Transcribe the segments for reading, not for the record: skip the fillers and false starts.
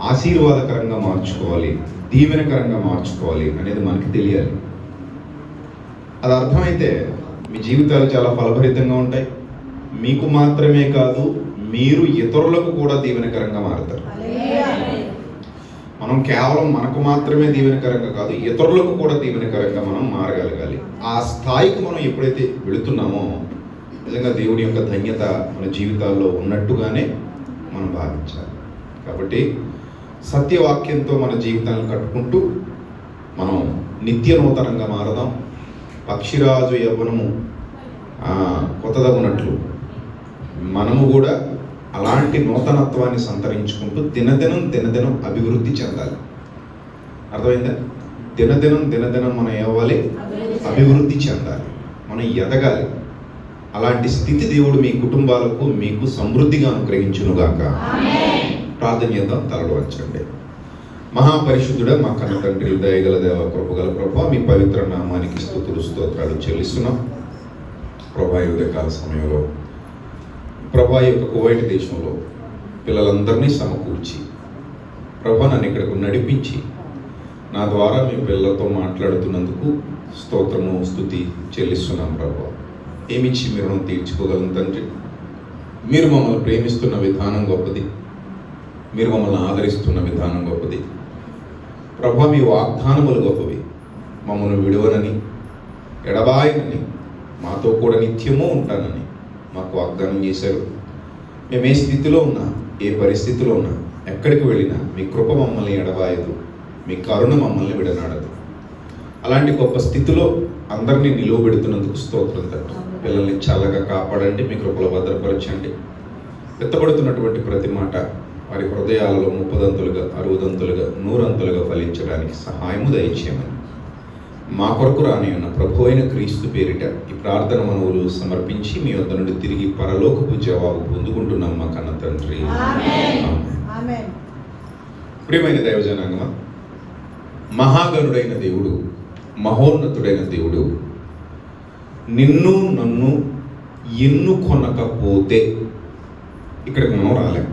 ఆశీర్వాదకరంగా మార్చుకోవాలి, దీవెనకరంగా మార్చుకోవాలి అనేది మనకి తెలియాలి. అది అర్థమైతే మీ జీవితాలు చాలా ఫలభరితంగా ఉంటాయి. మీకు మాత్రమే కాదు, మీరు ఇతరులకు కూడా దీవెనకరంగా మారుతారు. మనం కేవలం మనకు మాత్రమే దీవెనకరంగా కాదు, ఇతరులకు కూడా దీవెనకరంగా మనం మారగలగాలి. ఆ స్థాయికి మనం ఎప్పుడైతే వెళుతున్నామో నిజంగా దేవుడి యొక్క ధన్యత మన జీవితాల్లో ఉన్నట్టుగానే మనం భావించాలి. కాబట్టి సత్యవాక్యంతో మన జీవితాలను కట్టుకుంటూ మనం నిత్య నూతనంగా మారదాం. పక్షిరాజు యవ్వనము కొత్తదగునట్లు మనము కూడా అలాంటి నూతనత్వాన్ని సంతరించుకుంటూ దినదినం అభివృద్ధి చెందాలి. అర్థమైందా? దినదినం మనం ఏవ్వాలి, అభివృద్ధి చెందాలి, మనం ఎదగాలి. అలాంటి స్థితి దేవుడు మీ కుటుంబాలకు మీకు సమృద్ధిగా అనుగ్రహించునుగాక. ప్రార్థన చేద్దాం. తలలు వంచండి. మహాపరిశుద్ధుడా, మా కన్న తండ్రి, దయగల దేవ, కృపగల ప్రభా, మీ పవిత్ర నామానికి స్తుతులు స్తోత్రాలు చెల్లిస్తున్నాం. ప్రభా, ఈ ఉదయకాల సమయంలో ప్రభా యొక్క కువైట్ దేశంలో పిల్లలందరినీ సమకూర్చి ప్రభా నన్ను ఇక్కడకు నడిపించి నా ద్వారా మీ పిల్లలతో మాట్లాడుతున్నందుకు స్తోత్రము స్తుతి చెల్లిస్తున్నాం. ప్రభా, ఏమిచ్చి మీరు తీర్చుకోగలను తండ్రి. మీరు మమ్మల్ని ప్రేమిస్తున్న విధానం గొప్పది, మీరు మమ్మల్ని ఆదరిస్తున్న విధానం గొప్పది. ప్రభా, మీ వాగ్దానములు గొప్పవి. మమ్మల్ని విడువనని, ఎడబాయనని, మాతో కూడా నిత్యము ఉంటానని మాకు వాగ్దానం చేశారు. మేము ఏ స్థితిలో ఉన్నా, ఏ పరిస్థితిలో ఉన్నా, ఎక్కడికి వెళ్ళినా మీ కృప మమ్మల్ని ఎడబాయదు, మీ కరుణ మమ్మల్ని విడనాడదు. అలాంటి గొప్ప స్థితిలో అందరినీ నిలువబెడుతున్నందుకు స్తోత్రం తండ్రి. పిల్లల్ని చల్లగా కాపాడండి, మీ కృపలో భద్రపరచండి. ఎత్తబడుతున్నటువంటి ప్రతి మాట వారి హృదయాలలో 30 60 100 ఫలించడానికి సహాయము దయచేయమని మా కొరకు రాని ఉన్న ప్రభు అయిన క్రీస్తు పేరిట ఈ ప్రార్థన మనవులు సమర్పించి మీ వద్ద నుండి తిరిగి పరలోకపు జవాబు పొందుకుంటున్నాం మా కన్న తండ్రి. ప్రియమైన దైవజనాంగమా, మహాగణుడైన దేవుడు, మహోన్నతుడైన దేవుడు నిన్ను నన్ను ఎన్నుకొనకపోతే ఇక్కడికి మనం రాలేం.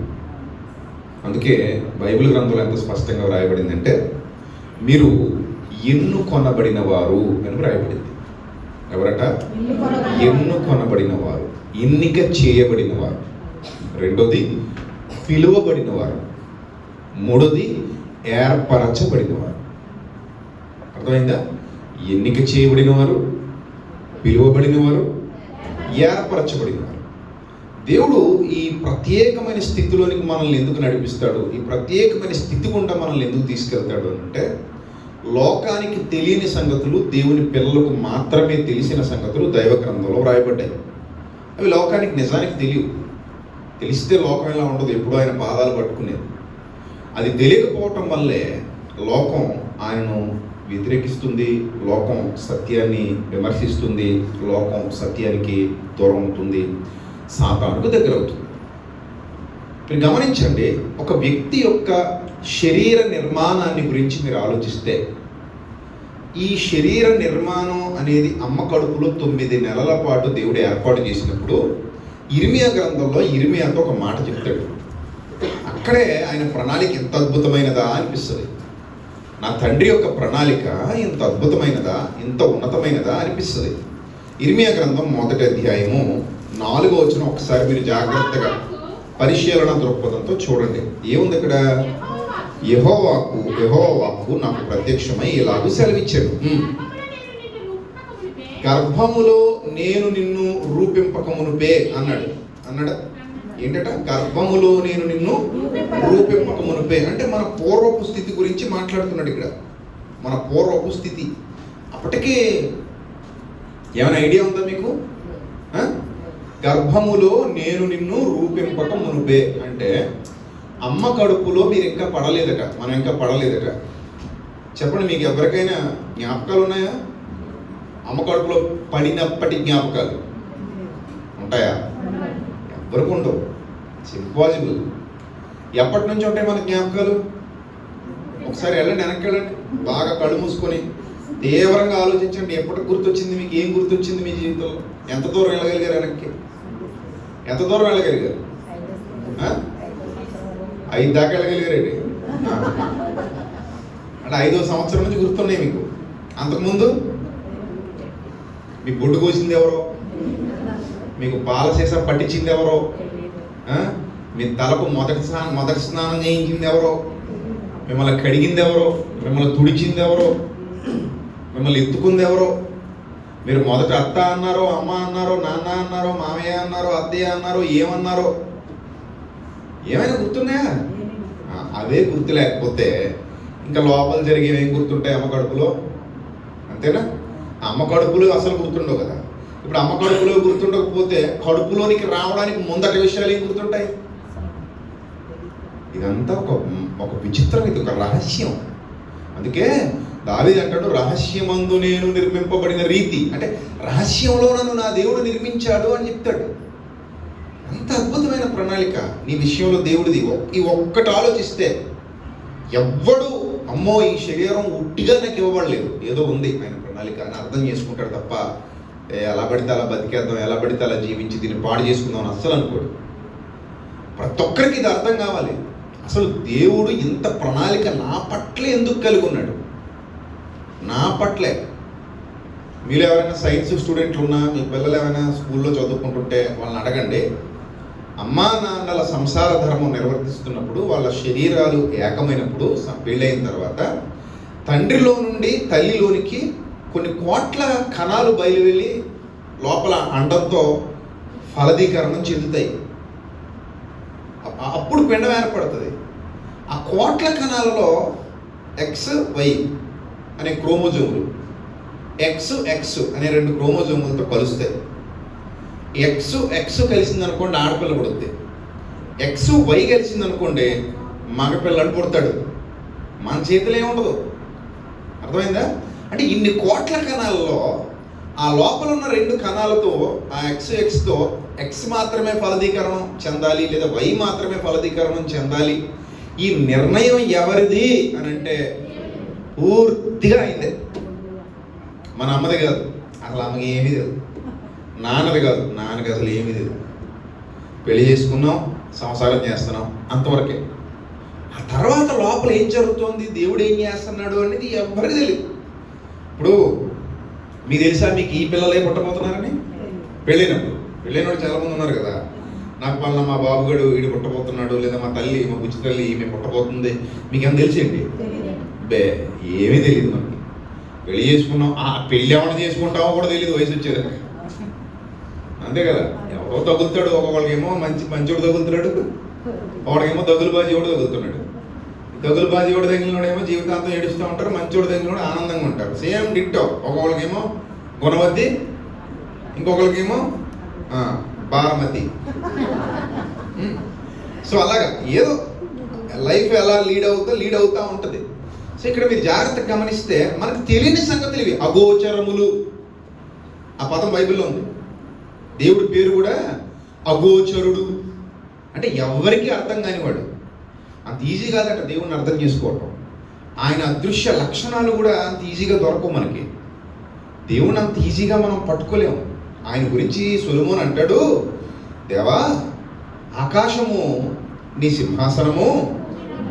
అందుకే బైబిల్ గ్రంథంలో ఎంత స్పష్టంగా వ్రాయబడిందంటే మీరు ఎన్నుకొనబడిన వారు అని వ్రాయబడింది. ఎవరట? ఎన్నుకొనబడిన వారు, ఎన్నిక చేయబడిన వారు. రెండోది పిలువబడిన వారు. మూడోది ఏర్పరచబడిన వారు. అర్థమైందా? ఎన్నిక చేయబడిన వారు, పిలువబడిన వారు, ఏర్పరచబడిన వారు. దేవుడు ఈ ప్రత్యేకమైన స్థితిలోనికి మనల్ని ఎందుకు నడిపిస్తాడు, ఈ ప్రత్యేకమైన స్థితి గుండా మనల్ని ఎందుకు తీసుకెళ్తాడు అంటే, లోకానికి తెలియని సంగతులు, దేవుని పిల్లలకు మాత్రమే తెలిసిన సంగతులు దైవ గ్రంథంలో వ్రాయబడ్డాయి. అవి లోకానికి నిజానికి తెలియవు. తెలిస్తే లోకం ఎలా ఉండదు, ఎప్పుడో ఆయన పాదాలు పట్టుకునేది. అది తెలియకపోవటం వల్లే లోకం ఆయనను వ్యతిరేకిస్తుంది, లోకం సత్యాన్ని విమర్శిస్తుంది, లోకం సత్యానికి దూరం అవుతుంది, సాతానుకు దగ్గర అవుతుంది. మీరు గమనించండి, ఒక వ్యక్తి యొక్క శరీర నిర్మాణాన్ని గురించి మీరు ఆలోచిస్తే, ఈ శరీర నిర్మాణం అనేది అమ్మ కడుపులో 9 నెలల పాటు దేవుడు ఏర్పాటు చేసినప్పుడు ఇర్మియా గ్రంథంలో ఇర్మియాతో ఒక మాట చెప్తాడు. అక్కడే ఆయన ప్రణాళిక ఎంత అద్భుతమైనదా అనిపిస్తుంది. నా తండ్రి యొక్క ప్రణాళిక ఇంత అద్భుతమైనదా, ఇంత ఉన్నతమైనదా అనిపిస్తుంది. ఇర్మియా గ్రంథం 1వ అధ్యాయము 4వ వచనం ఒకసారి మీరు జాగ్రత్తగా పరిశీలన దృక్పథంతో చూడండి. ఏముంది అక్కడ? యెహోవా వాక్కు నాకు ప్రత్యక్షమై ఇలాగూ సెలవిచ్చాడు, గర్భములో నేను నిన్ను రూపింపకమునుపే అన్నాడా? ఏంటట? గర్భములో నేను నిన్ను రూపింపకమునుపే అంటే మన పూర్వపు స్థితి గురించి మాట్లాడుతున్నాడు ఇక్కడ. మన పూర్వపు స్థితి. అప్పటికే ఏమైనా ఐడియా ఉందా మీకు? గర్భములో నేను నిన్ను రూపింపక మునుపే అంటే అమ్మ కడుపులో మీరు ఇంకా పడలేదట, మనం ఇంకా పడలేదట. చెప్పండి, మీకు ఎవరికైనా జ్ఞాపకాలు ఉన్నాయా? అమ్మ కడుపులో పడినప్పటి జ్ఞాపకాలు ఉంటాయా? ఎవరికి ఉండవు. It's impossible. ఎప్పటి నుంచి ఉంటాయి మన జ్ఞాపకాలు? ఒకసారి వెళ్ళండి, వెనక్కి వెళ్ళండి, బాగా కళ్ళు మూసుకొని తీవ్రంగా ఆలోచించండి. ఎప్పటికి గుర్తొచ్చింది మీకు? ఏం గుర్తొచ్చింది మీ జీవితంలో? ఎంత దూరం వెళ్ళగలిగారు వెనక్కి? ఎంత దూరం వెళ్ళగలిగారు? 5 దాకా వెళ్ళగలిగారండి. అంటే 5వ సంవత్సరం నుంచి గుర్తున్నాయి మీకు. అంతకుముందు మీ బొడ్డు కోసింది ఎవరో, మీకు పాల సీసా పట్టించింది ఎవరో, మీ తలకు మొదటి స్నానం చేయించింది ఎవరో, మిమ్మల్ని కడిగింది ఎవరో, మిమ్మల్ని తుడిచింది ఎవరో, మిమ్మల్ని ఎత్తుకుంది ఎవరో, మీరు మొదట అత్త అన్నారో, అమ్మ అన్నారో, నాన్న అన్నారో, మామయ్య అన్నారో, అత్తయ్య అన్నారో, ఏమన్నారో ఏమైనా గుర్తున్నాయా? అవే గుర్తు లేకపోతే ఇంకా లోపల జరిగేవి ఏం గుర్తుంటాయి? అమ్మ కడుపులో, అంతేనా? అమ్మ కడుపులో అసలు గుర్తుండవు కదా. ఇప్పుడు అమ్మ కడుపులో గుర్తుండకపోతే కడుపులోనికి రావడానికి ముందటి విషయాలు ఏం గుర్తుంటాయి? ఇదంతా ఒక విచిత్రం, ఇది ఒక రహస్యం. అందుకే దావీదు అంటాడు, రహస్యమందు నేను నిర్మింపబడిన రీతి, అంటే రహస్యంలో నన్ను నా దేవుడు నిర్మించాడు అని చెప్తాడు. అంత అద్భుతమైన ప్రణాళిక నీ విషయంలో దేవుడిది. ఈ ఒక్కటి ఆలోచిస్తే ఎవ్వడు అమ్మో ఈ శరీరం ఉట్టిగా నాకు ఇవ్వబడలేదు, ఏదో ఉంది ఆయన ప్రణాళిక అని అర్థం చేసుకుంటాడు తప్ప ఎలా పడితే అలా బతికేద్దాం, ఎలా పడితే అలా జీవించి దీన్ని పాడు చేసుకుందాం అని అస్సలు అనుకోడు. ప్రతి ఒక్కరికి ఇది అర్థం కావాలి. అసలు దేవుడు ఇంత ప్రణాళిక నా పట్లే ఎందుకు కలిగి ఉన్నాడు? నా పట్లే. మీరు ఎవరైనా సైన్స్ స్టూడెంట్లు ఉన్నా, మీ పిల్లలు ఏమైనా స్కూల్లో చదువుకుంటుంటే వాళ్ళని అడగండి, అమ్మా నాన్నల సంసార ధర్మం నిర్వర్తిస్తున్నప్పుడు వాళ్ళ శరీరాలు ఏకమైనప్పుడు పెళ్ళైన తర్వాత తండ్రిలో నుండి తల్లిలోనికి కొన్ని కోట్ల కణాలు బయలువెళ్ళి లోపల అండంతో ఫలదీకరణం చెందుతాయి. అప్పుడు పిండం ఏర్పడుతుంది. ఆ కోట్ల కణాలలో ఎక్స్ వై అనే క్రోమోజోములు, ఎక్స్ అనే 2 క్రోమోజోములతో కలుస్తాయి. ఎక్స్ కలిసిందనుకోండి ఆడపిల్ల పుడుతుంది, ఎక్స్ వై కలిసిందనుకోండి మగపిల్లడు పుడతాడు. మన చేతిలో ఏముండదు. అర్థమైందా? అంటే ఇన్ని కోట్ల కణాలలో ఆ లోపల ఉన్న 2 కణాలతో ఆ ఎక్స్తో ఎక్స్ మాత్రమే ఫలదీకరణం చెందాలి, లేదా వై మాత్రమే ఫలదీకరణం చెందాలి. ఈ నిర్ణయం ఎవరిది అని అంటే పూర్తిగా అయిందే. మన అమ్మది కాదు, అసలు ఆమెకి ఏమీ తెలియదు. నాన్నది కాదు, నాన్నకి అసలు ఏమీ తెలియదు. పెళ్లి చేసుకున్నాం, సంసారం చేస్తున్నాం, అంతవరకే. ఆ తర్వాత లోపల ఏం జరుగుతోంది, దేవుడు ఏం చేస్తున్నాడు అనేది ఎవరికి తెలియదు. ఇప్పుడు మీకు తెలుసా మీకు ఈ పిల్లలే పుట్టబోతున్నారని? పెళ్ళైనప్పుడు చాలామంది ఉన్నారు కదా, నాకు పలానా మా బాబుగాడు వీడు పుట్టబోతున్నాడు, లేదా మా తల్లి, మా బుజ్జి తల్లి ఈమె పుట్టబోతుంది, మీకేం తెలిసేంటి? ఏమీ తెలియదు మనకి. పెళ్లి చేసుకున్నాం, ఆ పెళ్ళి ఎవరిని చేసుకుంటామో కూడా తెలియదు వయసు వచ్చేది. అంతే కదా, ఎవరో తగులుతాడు. ఒకళ్ళకేమో మంచోడు తగులుతున్నాడు, ఒకడికేమో దగులుబాజీ కూడా తగులుతున్నాడు. దగులుబాజీ కూడా తగిలినోడేమో జీవితాంతం ఏడుస్తూ ఉంటారు, మంచోడు తగిలినోడు ఆనందంగా ఉంటారు. Same ditto. ఒకళ్ళకేమో గుణవతి, ఇంకొకరికేమో భారమతి. సో అలాగా ఏదో లైఫ్ ఎలా లీడ్ అవుతూ ఉంటుంది. సో ఇక్కడ మీరు జాగ్రత్తగా గమనిస్తే మనకు తెలియని సంగతులు ఇవి, అగోచరములు. ఆ పదం బైబిల్లో ఉంది. దేవుడి పేరు కూడా అగోచరుడు, అంటే ఎవరికి అర్థం కానివాడు. అంత ఈజీ కాదట దేవుడిని అర్థం చేసుకోవటం. ఆయన అదృశ్య లక్షణాలు కూడా అంత ఈజీగా దొరకవు మనకి. దేవుడిని అంత ఈజీగా మనం పట్టుకోలేము. ఆయన గురించి సొలొమోను అంటాడు, దేవా ఆకాశము నీ సింహాసనము,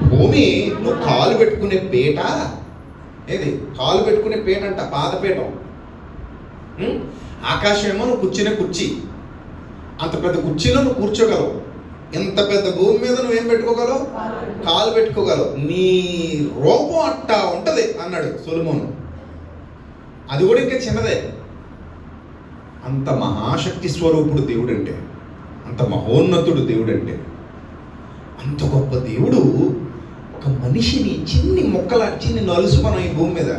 భూమి నువ్వు కాలు పెట్టుకునే పీట. ఏది కాలు పెట్టుకునే పీట అంట, పాదపీఠం. ఆకాశం ఏమో నువ్వు కూర్చునే కుర్చీ. అంత పెద్ద కుర్చీలో నువ్వు కూర్చోగలవు. ఎంత పెద్ద భూమి మీద నువ్వేం పెట్టుకోగలవు? కాలు పెట్టుకోగలవు. నీ రూపం అట్టా ఉంటది అన్నాడు సొలొమోను. అది కూడా ఇంకా చిన్నదే. అంత మహాశక్తి స్వరూపుడు దేవుడు అంటే, అంత మహోన్నతుడు దేవుడు అంటే, అంత గొప్ప దేవుడు ఒక మనిషిని చిన్ని చిన్ని నలుసు మనం ఈ భూమి మీద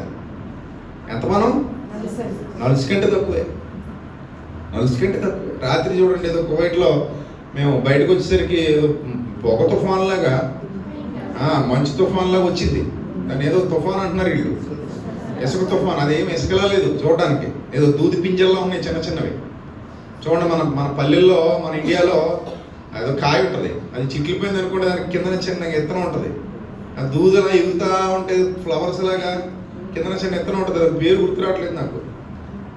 ఎంత మనం నలుసు కంటే తక్కువే. రాత్రి చూడండి, ఏదో కువైట్లో మేము బయటకు వచ్చేసరికి ఏదో పొగ తుఫాన్ లాగా, మంచు తుఫాన్ లాగా వచ్చింది. దాన్ని ఏదో తుఫాన్ అంటున్నారు వీళ్ళు, ఇసుక తుఫాన్. అదేం ఇసుకలా లేదు చూడడానికి, ఏదో దూది పింజల్లో ఉన్నాయి చిన్నవి. చూడండి, మన పల్లెల్లో, మన ఇండియాలో ఏదో కాయ ఉంటుంది, అది చిట్లిపోయింది అనుకోండి, దానికి కింద చిన్న ఎత్తనం ఉంటుంది. ఆ దూదలా ఎగురుతూ ఉంటే ఫ్లవర్స్ లాగా కింద చిన్న ఎత్తనం ఉంటుంది, అది పేరు గుర్తు రావట్లేదు నాకు.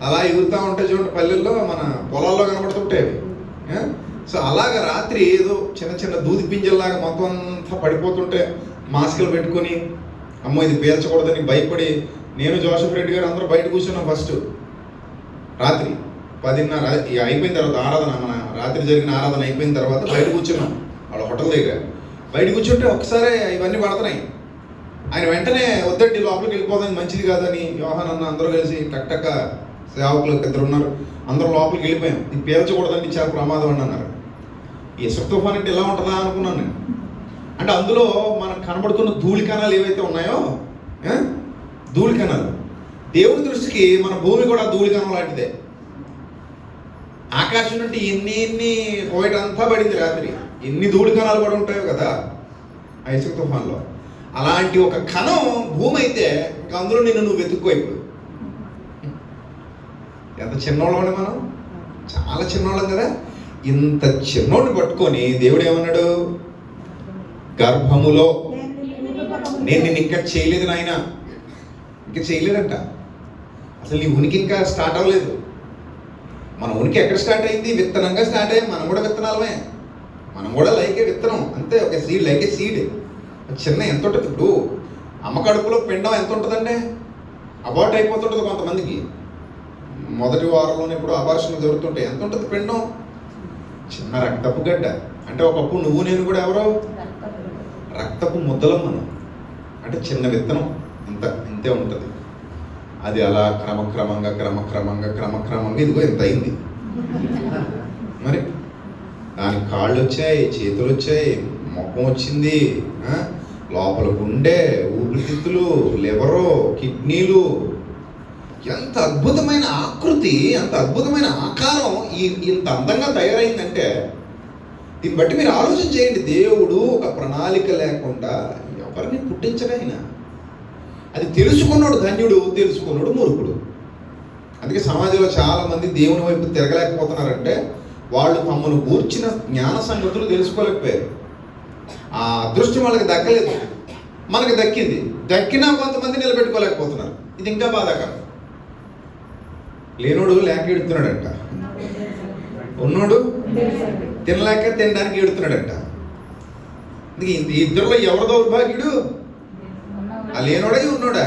అలా ఎగురుతూ ఉంటే చూడండి పల్లెల్లో, మన పొలాల్లో కనబడుతుంటాయి అవి. సో అలాగా రాత్రి ఏదో చిన్న దూది పింజల్లాగా మొత్తం అంతా పడిపోతుంటే మాస్కులు పెట్టుకొని అమ్మో ఇది పేల్చకూడదని భయపడి నేను జోసెఫ్ రెడ్డి గారు అందరూ బయట కూర్చున్నాం. ఫస్ట్ రాత్రి 10:30 అయిపోయిన తర్వాత ఆరాధన, మన రాత్రి జరిగిన ఆరాధన అయిపోయిన తర్వాత బయట కూర్చున్నాం వాళ్ళ హోటల్ దగ్గర. బయట కూర్చుంటే ఒకసారి ఇవన్నీ పడుతున్నాయి. ఆయన వెంటనే వద్దండి లోపలికి వెళ్ళిపోదాం మంచిది కాదని యోహాన్ అన్న అందరూ కలిసి టక్ సేవకులు 2 ఉన్నారు, అందరూ లోపలికి వెళ్ళిపోయాం. ఇది పేల్చకూడదండి చాలా ప్రమాదం అని అన్నారు. ఈ ఇసుక తుఫాన్ అంటే ఎలా ఉంటుందా అనుకున్నాను నేను. అంటే అందులో మనకు కనబడుతున్న ధూళి కణాలు ఏవైతే ఉన్నాయో, ధూళి కణాలు, దేవుని దృష్టికి మన భూమి కూడా ధూళి కణం లాంటిదే. ఆకాశం నుండి ఎన్ని కోయట అంతా పడింది రాత్రి, ఎన్ని ధూళి కణాలు పడి ఉంటాయో కదా ఆ ఇసుక తుఫాన్లో. అలాంటి ఒక కణం భూమి అయితే ఇంకా అందులో నువ్వు వెతుక్కో. ఇప్పుడు ఎంత చిన్నోళ్ళమని మనం, చాలా చిన్నోళ్ళం కదా. ఇంత చిన్నోడిని పట్టుకొని దేవుడు ఏమన్నాడు, గర్భములో నేను నిన్ను ఇంకా చేయలేదు నాయన, ఇంకా చేయలేదంట. అసలు నీ ఉనికి ఇంకా స్టార్ట్ అవ్వలేదు. మన ఉనికి ఎక్కడ స్టార్ట్ అయింది? విత్తనంగా స్టార్ట్ అయ్యి మనం కూడా విత్తనాలమే, మనం కూడా లైకే విత్తనం అంతే, ఒక సీడ్ లైకే సీడ్. చిన్న ఎంత ఉంటుంది ఇప్పుడు, అమ్మ కడుపులో పిండం ఎంత ఉంటుందండి? అబార్ట్ అయిపోతుంటుంది కొంతమందికి మొదటి వారంలోనే. ఇప్పుడు అబార్షన్ జరుగుతుంటాయి. ఎంత ఉంటుంది పిండం? చిన్న రక్తపు గడ్డ. అంటే ఒకప్పుడు నువ్వు నేను కూడా ఎవరో రక్తపు ముద్దలం మనం. అంటే చిన్న విత్తనం ఇంతే ఉంటుంది. అది అలా క్రమక్రమంగా ఇదిగో ఇంత అయింది. మరి దానికి కాళ్ళు వచ్చాయి, చేతులు వచ్చాయి, ముఖం వచ్చింది, లోపల గుండె, ఊపిరితిత్తులు, లివరు, కిడ్నీలు. ఎంత అద్భుతమైన ఆకృతి, ఎంత అద్భుతమైన ఆకారం ఇంత అందంగా తయారైందంటే దీన్ని బట్టి మీరు ఆలోచన చేయండి. దేవుడు ఒక ప్రణాళిక లేకుండా ఎవరిని పుట్టించడైనా. అది తెలుసుకున్నాడు ధన్యుడు, తెలుసుకున్నాడు మూర్ఖుడు. అందుకే సమాజంలో చాలామంది దేవుని వైపు తిరగలేకపోతున్నారంటే వాళ్ళు తమను గూర్చిన జ్ఞాన సంగతులు తెలుసుకోలేకపోయారు. ఆ అదృష్టం వాళ్ళకి దక్కలేదు, మనకి దక్కింది. దక్కినా కొంతమంది నిలబెట్టుకోలేకపోతున్నారు. ఇది ఇంకా బాధాకరం. లేనోడు లేక ఎడుతున్నాడంట, ఉన్నోడు తినలేక తినడానికి ఎడుతున్నాడంట. ఇద్దరిలో ఎవరు దౌర్భాగ్యుడు? ఆ లేనోడే ఉన్నోడా?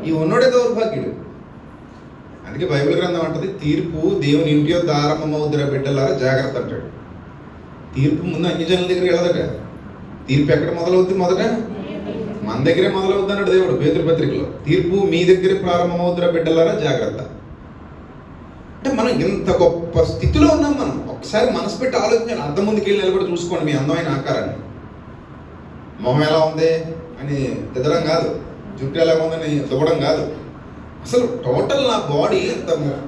ఈ ఉన్నోడే దౌర్భాగ్యుడు. అందుకే బైబిల్ గ్రంథం అంటది, తీర్పు దేవుని ఇంటి యొద్ద ఆరంభమవుతున్న బిడ్డలారా జాగ్రత్త అంటాడు. తీర్పు ముందు అన్ని జనుల దగ్గరికి వెళ్ళదట. తీర్పు ఎక్కడ మొదలవుద్ది? మొదట మన దగ్గరే మొదలవుద్ది అన్నాడు దేవుడు పేతురు పత్రికలో. తీర్పు మీ దగ్గరే ప్రారంభమవుతున్న బిడ్డలారా జాగ్రత్త. అంటే మనం ఇంత గొప్ప స్థితిలో ఉన్నాం. మనం ఒకసారి మనసు పెట్టి ఆలోచించాలి. అద్దం ముందుకు వెళ్ళి నిలబడి చూసుకోండి మీ అందమైన ఆకారాన్ని. మొహం ఎలా ఉంది అని తిద్దడం కాదు, జుట్టు ఎలా ఉందని దువ్వడం కాదు. అసలు టోటల్ నా బాడీ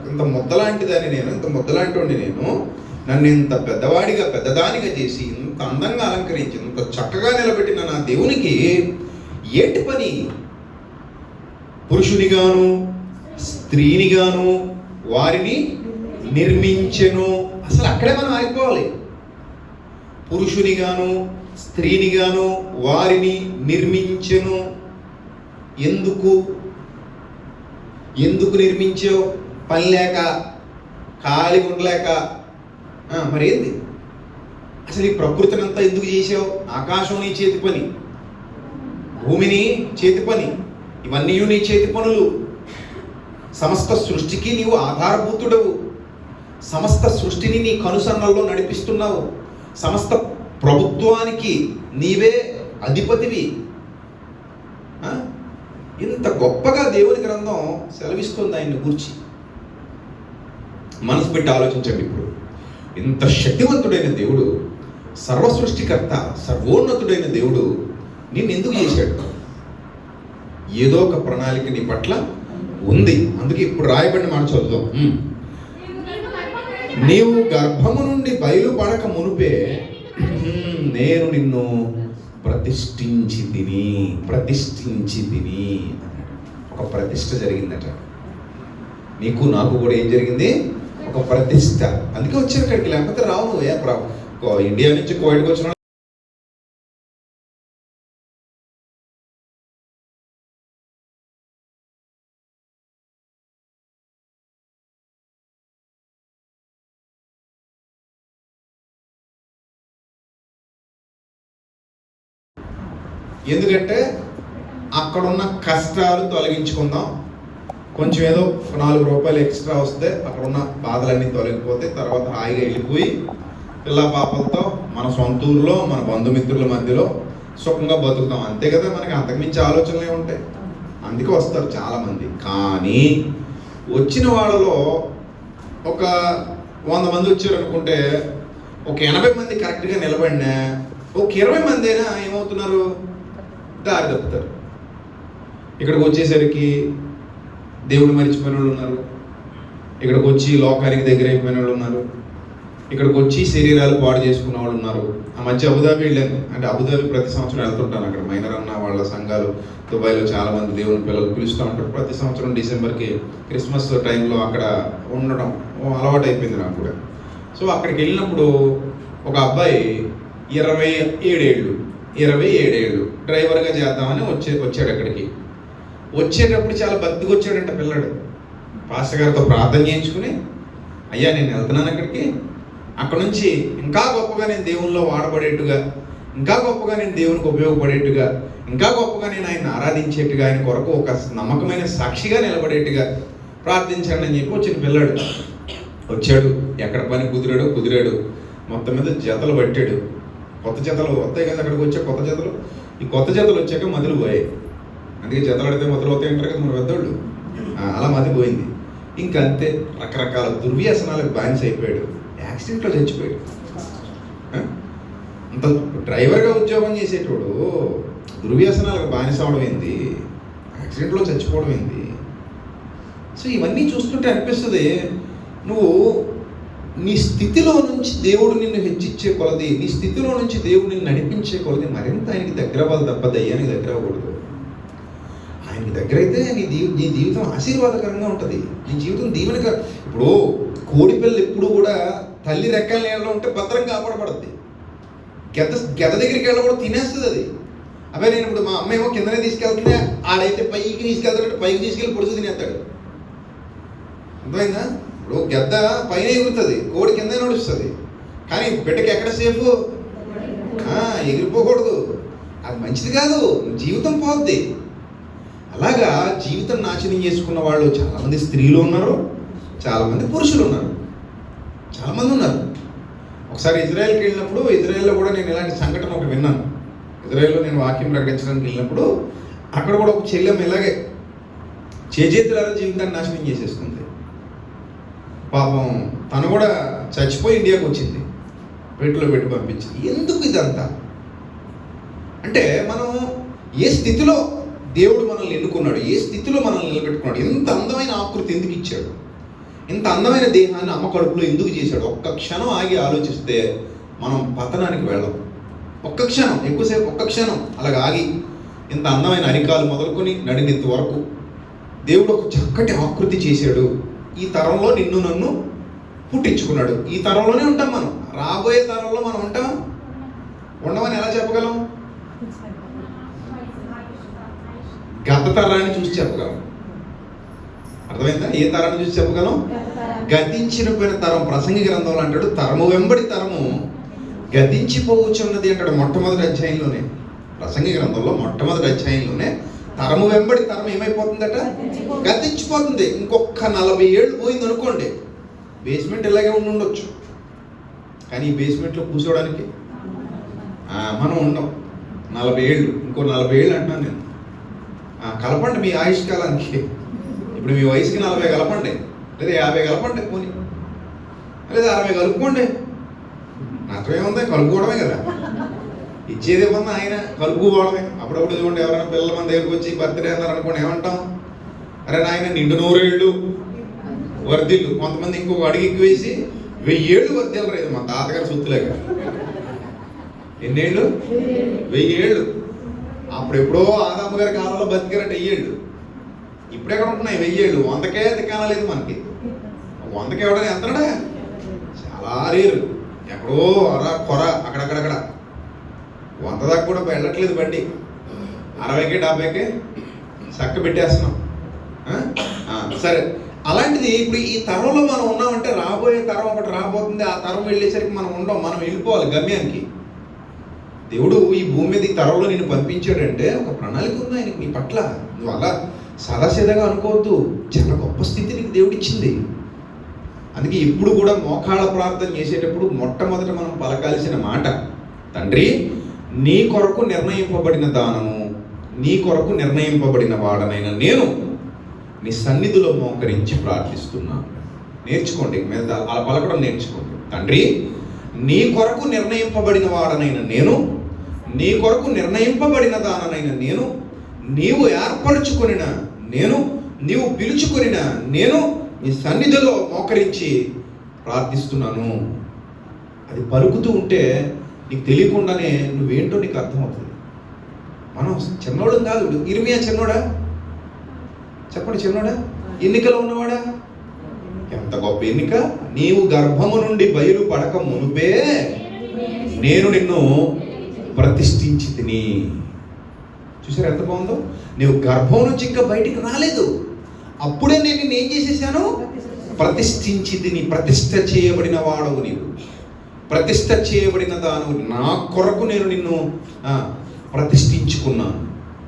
ఇంత ముద్దలాంటిదని నేను, ఇంత ముద్దలాంటి నేను, నన్ను ఇంత పెద్దవాడిగా పెద్దదానిగా చేసి ఇంత అందంగా అలంకరించి ఇంత చక్కగా నిలబెట్టిన నా దేవునికి ఏంటి పని? పురుషునిగాను స్త్రీనిగాను వారిని నిర్మించెను. అసలు అక్కడే మనం ఆగిపోవాలి. పురుషునిగాను స్త్రీనిగాను వారిని నిర్మించెను. ఎందుకు నిర్మించావు? పని లేక, ఖాళీ ఉండలేక, మరి ఏంది? అసలు ఈ ప్రకృతిని అంతా ఎందుకు చేసావు? ఆకాశం నీ చేతి పని, భూమిని చేతి పని, ఇవన్నీ నీ చేతి పనులు. సమస్త సృష్టికి నీవు ఆధారభూతుడవు. సమస్త సృష్టిని నీ కనుసన్నల్లో నడిపిస్తున్నావు. సమస్త ప్రభుత్వానికి నీవే అధిపతివి. ఇంత గొప్పగా దేవుని గ్రంథం సెలవిస్తుంది ఆయన్ని గురించి. మనసు పెట్టి ఆలోచించండి. ఇప్పుడు ఇంత శక్తివంతుడైన దేవుడు, సర్వ సృష్టికర్త, సర్వోన్నతుడైన దేవుడు నిన్ను ఎందుకు చేశాడు? ఏదో ఒక ప్రణాళిక నీ పట్ల ఉంది. అందుకే ఇప్పుడు రాయబడిన మాట చదువుదాం. నీవు గర్భము నుండి బయలుపడక మునుపే నేను నిన్ను ప్రతిష్ఠించి తిని. ఒక ప్రతిష్ఠ జరిగిందట. నీకు నాకు కూడా ఏం జరిగింది? ఒక ప్రతిష్ఠ. అందుకే వచ్చారు ఇక్కడికి, లేకపోతే రావు నువ్వు. ఇండియా నుంచి కోవిడ్కి వచ్చిన ఎందుకంటే అక్కడున్న కష్టాలు తొలగించుకుందాం, కొంచెం ఏదో 4 రూపాయలు ఎక్స్ట్రా వస్తే అక్కడున్న బాధలన్నీ తొలగిపోతే తర్వాత హాయిగా వెళ్ళిపోయి పిల్ల పాపలతో మన సొంత ఊర్లో మన బంధుమిత్రుల మధ్యలో సుఖంగా బతుకుతాం. అంతే కదా, మనకి అంతకుమించి ఆలోచనలే ఉంటాయి. అందుకే వస్తారు చాలామంది. కానీ వచ్చిన వాళ్ళలో ఒక 100 మంది వచ్చారు అనుకుంటే ఒక 80 మంది కరెక్ట్గా నిలబడినా ఒక 20 మంది అయినా ఏమవుతున్నారు, దారి తప్పుతారు. ఇక్కడికి వచ్చేసరికి దేవుడు మరిచిపోయిన వాళ్ళు ఉన్నారు, ఇక్కడికి వచ్చి లోకానికి దగ్గర అయిపోయిన వాళ్ళు ఉన్నారు, ఇక్కడికి వచ్చి శరీరాలు పాడు చేసుకున్న వాళ్ళు ఉన్నారు. ఆ మధ్య అబుదాబి వెళ్ళాను. అంటే అబుదాబి ప్రతి సంవత్సరం వెళ్తుంటాను. అక్కడ మైనర్ అన్న వాళ్ళ సంఘాలు దుబాయ్లో చాలామంది దేవుని పిల్లలు పిలుస్తూ ఉంటారు. ప్రతి సంవత్సరం డిసెంబర్కి క్రిస్మస్ టైంలో అక్కడ ఉండడం అలవాటు అయిపోయింది నాకు కూడా. సో అక్కడికి వెళ్ళినప్పుడు ఒక అబ్బాయి 27 ఏళ్ళు డ్రైవర్గా చేద్దామని వచ్చాడు. అక్కడికి వచ్చేటప్పుడు చాలా భక్తిగా వచ్చాడంట పిల్లడు. పాస్టర్ గారితో ప్రార్థన చేయించుకుని, అయ్యా నేను వెళ్తున్నాను అక్కడికి, అక్కడ నుంచి ఇంకా గొప్పగా నేను దేవునిలో వాడబడేట్టుగా, ఇంకా గొప్పగా నేను దేవునికి ఉపయోగపడేట్టుగా, ఇంకా గొప్పగా నేను ఆయన ఆరాధించేట్టుగా, ఆయన కొరకు ఒక నమ్మకమైన సాక్షిగా నిలబడేట్టుగా ప్రార్థించండి అని చెప్పి వచ్చిన పిల్లాడు వచ్చాడు. ఎక్కడ పని కుదిరాడు. మొత్తం మీద జతలు పట్టాడు. కొత్త జతలు వస్తాయి కదా అక్కడికి వచ్చే కొత్త జతలు. ఈ కొత్త జతలు వచ్చాక మదులు పోయాయి. అందుకే జతలు ఆడితే మొదలు అవుతాయి అంటారు కదా మన పెద్దోళ్ళు. అలా మతి పోయింది. ఇంకంతే రకరకాల దుర్వ్యసనాలకు బానిస అయిపోయాడు. యాక్సిడెంట్లో చచ్చిపోయాడు. అంత డ్రైవర్గా ఉద్యోగం చేసేటోడు దుర్వ్యసనాలకు బానిస అవడం ఏంది, యాక్సిడెంట్లో చచ్చిపోవడం ఏంది. సో ఇవన్నీ చూస్తుంటే అనిపిస్తుంది, నువ్వు నీ స్థితిలో నుంచి దేవుడు నిన్ను హెచ్చించే కొలది, నీ స్థితిలో నుంచి దేవుడు నిన్ను నడిపించే కొలది మరింత ఆయనకి దగ్గర అవ్వాలి తప్ప దయ్యానికి దగ్గర అవ్వకూడదు. ఆయనకి దగ్గర అయితే నీ జీవితం ఆశీర్వాదకరంగా ఉంటుంది, నీ జీవితం దీవెనగా. ఇప్పుడు కోడిపిల్ల ఎప్పుడు కూడా తల్లి రెక్కల నీళ్ళలో ఉంటే భద్రంగా కాపాడబడుద్ది. గెద దగ్గరికి వెళ్ళకూడదు, తినేస్తుంది అది. అవే నేను ఇప్పుడు మా అమ్మ ఏమో కిందనే తీసుకెళ్తున్నా, ఆడైతే పైకి తీసుకెళ్తాడు, పైకి తీసుకెళ్ళి పొడుచు తినేస్తాడు. అర్థమైందా? ఇప్పుడు గెద్ద పైన ఎగురుతుంది, కోడి కింద నడుస్తుంది. కానీ బిడ్డకి ఎక్కడ సేఫ్? ఎగిరిపోకూడదు, అది మంచిది కాదు, జీవితం పోద్ది. అలాగా జీవితం నాశనం చేసుకున్న వాళ్ళు చాలామంది స్త్రీలు ఉన్నారు, చాలామంది పురుషులు ఉన్నారు, చాలామంది ఉన్నారు. ఒకసారి ఇజ్రాయెల్కి వెళ్ళినప్పుడు, ఇజ్రాయెల్లో కూడా నేను ఇలాంటి సంఘటన ఒకటి విన్నాను. ఇజ్రాయెల్లో నేను వాక్యం ప్రకటించడానికి వెళ్ళినప్పుడు అక్కడ కూడా ఒక చెల్లెమ్మ ఇలాగే చేజేతులారా జీవితాన్ని నాశనం చేసేస్తుంది. పాపం తను కూడా చచ్చిపోయి ఇండియాకి వచ్చింది, పెట్టులో పెట్టి పంపించింది. ఎందుకు ఇదంతా అంటే, మనం ఏ స్థితిలో దేవుడు మనల్ని ఎన్నుకున్నాడు, ఏ స్థితిలో మనల్ని నిలబెట్టుకున్నాడు, ఎంత అందమైన ఆకృతి ఎందుకు ఇచ్చాడు, ఇంత అందమైన దేహాన్ని అమ్మ కడుపులో ఎందుకు చేశాడు. ఒక్క క్షణం ఆగి ఆలోచిస్తే మనం పతనానికి వెళ్ళం. ఒక్క క్షణం, ఎక్కువసేపు ఒక్క క్షణం అలాగ ఆగి, ఇంత అందమైన అరికాలు మొదలుకొని నడినెత్తి వరకు దేవుడు ఒక చక్కటి ఆకృతి చేశాడు. ఈ తరంలో నిన్ను నన్ను పుట్టించుకున్నాడు. ఈ తరంలోనే ఉంటాం మనం. రాబోయే తరంలో మనం ఉంటాం, ఉండమని ఎలా చెప్పగలం? గత తరాన్ని చూసి చెప్పగలం. అర్థమైందా? ఏ తరాన్ని చూసి చెప్పగలం? గతించిన పోయిన తరం. ప్రసంగి గ్రంథంలో అంటాడు, తరము వెంబడి తరము గతించిపోవచ్చున్నది అంటాడు మొట్టమొదటి అధ్యాయంలోనే. ప్రసంగి గ్రంథంలో మొట్టమొదటి అధ్యాయంలోనే తరము వెంబడి తరం ఏమైపోతుందట? గతించిపోతుంది. ఇంకొక 40 ఏళ్ళు పోయింది అనుకోండి, బేస్మెంట్ ఇలాగే ఉండొచ్చు. కానీ ఈ బేస్మెంట్లో కూర్చోవడానికి మనం ఉండం. 40 ఏళ్ళు, ఇంకో 40 ఏళ్ళు అంటున్నాను నేను. కలపండి మీ ఆయుష్కాలానికి. ఇప్పుడు మీ వయసుకి 40 కలపండి, లేదా 50 కలపండి, పోనీ లేదా 60 కలుపుకోండి. నష్టమేముంది? కలుపుకోవడమే కదా, ఇచ్చేదేమన్నా ఆయన కలుపుకోవడమే. అప్పుడప్పుడు చూడండి, ఎవరైనా పిల్లల మన దగ్గరికి వచ్చి బర్త్డే అన్నారు అనుకోండి, ఏమంటాం? అరే నాయన నిండు 100 ఏళ్ళు వర్ధిల్లు. కొంతమంది ఇంకొక అడిగి ఎక్కువేసి 1000 ఏళ్ళు వర్ధిల్లు రేదు. మా తాతగారు సుత్తులేక ఎన్నేళ్ళు? 1000 ఏళ్ళు. అప్పుడు ఎప్పుడో ఆదాము గారి కాలంలో బతికారట 1000 ఏళ్ళు. ఇప్పుడు ఎక్కడ ఉంటున్నాయి 1000 ఏళ్ళు? 100కే దిక్కానలేదు మనకి. 100కి ఎవడని ఎంతడా? చాలా రేరు. ఎక్కడో అరా కొర అక్కడక్కడక్కడ. 100 దాకా కూడా వెళ్ళట్లేదు బండి. 60కి 70కి చక్క పెట్టేస్తున్నాం. సరే, అలాంటిది ఇప్పుడు ఈ తరంలో మనం ఉన్నామంటే రాబోయే తరం ఒకటి రాబోతుంది. ఆ తరం వెళ్ళేసరికి మనం ఉండం, మనం వెళ్ళిపోవాలి గమ్యానికి. దేవుడు ఈ భూమి మీద ఈ తరంలో నిన్ను పంపించాడంటే ఒక ప్రణాళిక ఉంది ఆయనకి నీ పట్ల. నువ్వు అలా సదాసీదాగా అనుకోవద్దు. చాలా గొప్ప స్థితి నీకు దేవుడు ఇచ్చింది. అందుకే ఇప్పుడు కూడా మోకాళ్ళ ప్రార్థన చేసేటప్పుడు మొట్టమొదట మనం పలకాల్సిన మాట, తండ్రి నీ కొరకు నిర్ణయింపబడిన దానము, నీ కొరకు నిర్ణయింపబడిన వాడనైన నేను నీ సన్నిధిలో మోకరించి ప్రార్థిస్తున్నాను. నేర్చుకోండి, మీద అలా పలకడం నేర్చుకోండి. తండ్రి నీ కొరకు నిర్ణయింపబడిన వాడనైన నేను, నీ కొరకు నిర్ణయింపబడిన దాననైన నేను, నీవు ఏర్పరచుకొనిన నేను, నీవు పిలుచుకొనిన నేను నీ సన్నిధిలో మోకరించి ప్రార్థిస్తున్నాను. అది పలుకుతూ ఉంటే నీకు తెలియకుండానే నువ్వేంటో నీకు అర్థమవుతుంది. మనం చిన్నోడు కాదు. ఇర్మియా చిన్నోడా? చెప్పండి, చిన్నోడా? ఎన్నికలో ఉన్నవాడా? ఎంత గొప్ప ఎన్నిక! నీవు గర్భము నుండి బయలు పడక మునుపే నేను నిన్ను ప్రతిష్ఠించి తిని. చూసారు ఎంత బాగుందో? నీవు గర్భం నుంచి ఇంకా బయటికి రాలేదు, అప్పుడే నేను నిన్ను ఏం చేసేసాను? ప్రతిష్ఠించి తిని. ప్రతిష్ఠ చేయబడిన వాడవు నీవు, ప్రతిష్ఠ చేయబడిన దానవు. నా కొరకు నేను నిన్ను ప్రతిష్ఠించుకున్నాను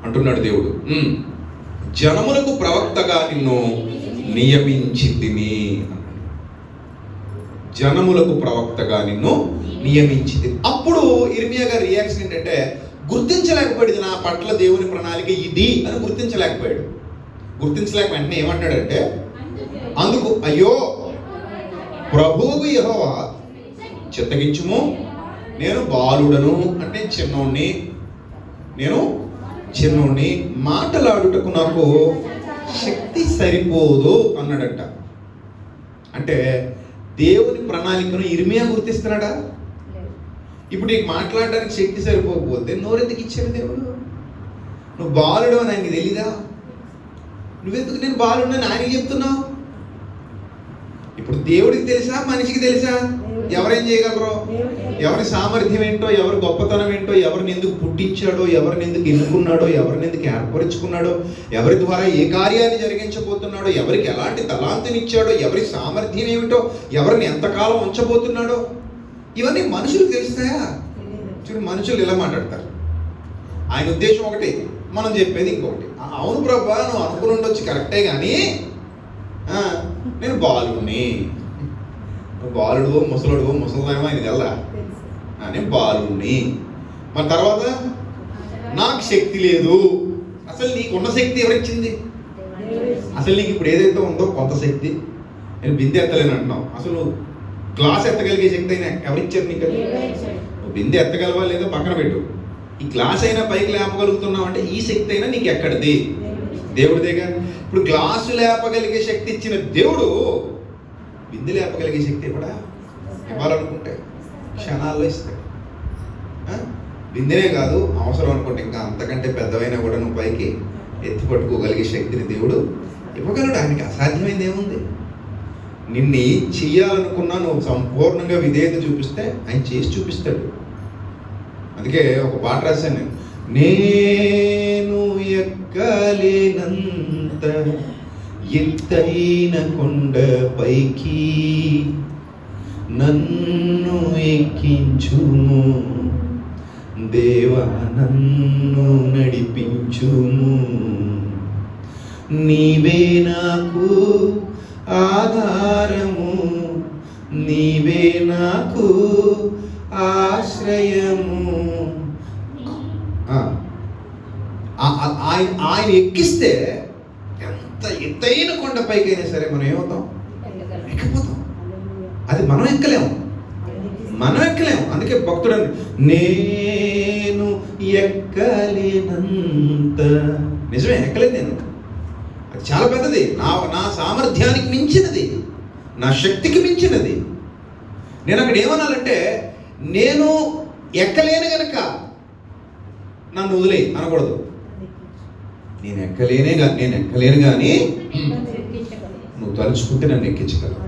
అంటున్నాడు దేవుడు. జనములకు ప్రవక్తగా నిన్ను నియమించి తిని. జనములకు ప్రవక్తగా నిన్ను నియమించి తిని. అప్పుడు ఇర్మియా గారి రియాక్షన్ ఏంటంటే, గుర్తించలేకపోయింది నా పట్ల దేవుని ప్రణాళిక ఇది అని గుర్తించలేకపోయాడు. గుర్తించలేక వెంటనే ఏమంటాడంటే, అందుకు అయ్యో ప్రభువు యెహోవా చిత్తగించుము, నేను బాలుడను, అంటే చిన్నోణ్ణి, నేను చిన్నోణ్ణి, మాటలాడుటకు నాకు శక్తి సరిపోదు అన్నాడట. అంటే దేవుని ప్రణాళికను ఇర్మియా గుర్తిస్తున్నాడా? ఇప్పుడు నీకు మాట్లాడడానికి శక్తి సరిపోకపోతే నోరెందుకు ఇచ్చాడు దేవుడు? నువ్వు బాలుడు అని ఆయనకి తెలీదా? నువ్వెందుకు నేను బాలుడని ఆయనకి చెప్తున్నావు? ఇప్పుడు దేవుడికి తెలుసా, మనిషికి తెలుసా ఎవరేం చేయగలరో? ఎవరి సామర్థ్యం ఏంటో, ఎవరి గొప్పతనం ఏంటో, ఎవరిని ఎందుకు పుట్టించాడో, ఎవరిని ఎందుకు ఎన్నుకున్నాడో, ఎవరిని ఎందుకు ఏర్పరుచుకున్నాడో, ఎవరి ద్వారా ఏ కార్యాన్ని జరిగించబోతున్నాడో, ఎవరికి ఎలాంటి తలాంతినిచ్చాడో, ఎవరి సామర్థ్యం ఏమిటో, ఎవరిని ఎంతకాలం ఉంచబోతున్నాడో, ఇవన్నీ మనుషులకు తెలుస్తాయా? చూడు, మనుషులు ఇలా మాట్లాడతారు. ఆయన ఉద్దేశం ఒకటి, మనం చెప్పేది ఇంకొకటి. అవును ప్రభా, నువ్వు అనుకుని ఉండొచ్చు కరెక్టే, కానీ నేను బాలుడిని. బాలుడు ముసలుడు, ముసలిదేమో ఆయన తెల్లా, నేను బాలుడిని. మరి తర్వాత నాకు శక్తి లేదు. అసలు నీకున్న శక్తి ఎవరిచ్చింది? అసలు నీకు ఇప్పుడు ఏదైతే ఉందో కొంత శక్తి, నేను బిందె ఎత్తలేను అంటున్నావు. అసలు గ్లాస్ ఎత్తగలిగే శక్తి అయినా ఎవరిచ్చారు నీకు? నువ్వు బిందె ఎత్తగలవా లేదో పక్కన పెట్టు. ఈ గ్లాస్ అయినా పైకి లేపగలుగుతున్నావు అంటే ఈ శక్తి అయినా నీకు ఎక్కడిది? దేవుడిదేగా. ఇప్పుడు గ్లాసు లేపగలిగే శక్తి ఇచ్చిన దేవుడు బిందె లేపగలిగే శక్తి కూడా ఇవ్వాలనుకుంటే క్షణాల్లో ఇస్తాడు. బిందెనే కాదు, అవసరం అనుకుంటే ఇంకా అంతకంటే పెద్దవైనా కూడా నువ్వు పైకి ఎత్తి పట్టుకోగలిగే శక్తిని దేవుడు ఇవ్వగలడు. ఆయనకి అసాధ్యమైంది ఏముంది? నిన్ను ఏం చెయ్యాలనుకున్నా నువ్వు సంపూర్ణంగా విధేయత చూపిస్తే ఆయన చేసి చూపిస్తాడు. అందుకే ఒక పాట రాశాను నేను, నేను ఎక్కలేనంత ఎత్తైన కొండ పైకి నన్ను ఎక్కించుము, దేవా నన్ను నడిపించుము, నీవే నాకు ఆధారము, నీవే నాకు ఆశ్రయము. ఆయన ఎక్కిస్తే ఎంత ఎత్తైన కొండపైకైనా సరే మనం ఏమవుతాం? ఎక్కిపోతాం. అది మనం ఎక్కలేము. అందుకే భక్తుడు నేను ఎక్కలేనంత. నిజమే, ఎక్కలేదు నేను. అది చాలా పెద్దది, నా సామర్థ్యానికి మించినది, నా శక్తికి మించినది. నేను అక్కడ ఏమనాలంటే, నేను ఎక్కలేను గనక నన్ను వదిలే అనకూడదు. నేను ఎక్కలేను కానీ నువ్వు తలుచుకుంటే నన్ను ఎక్కించగలవు.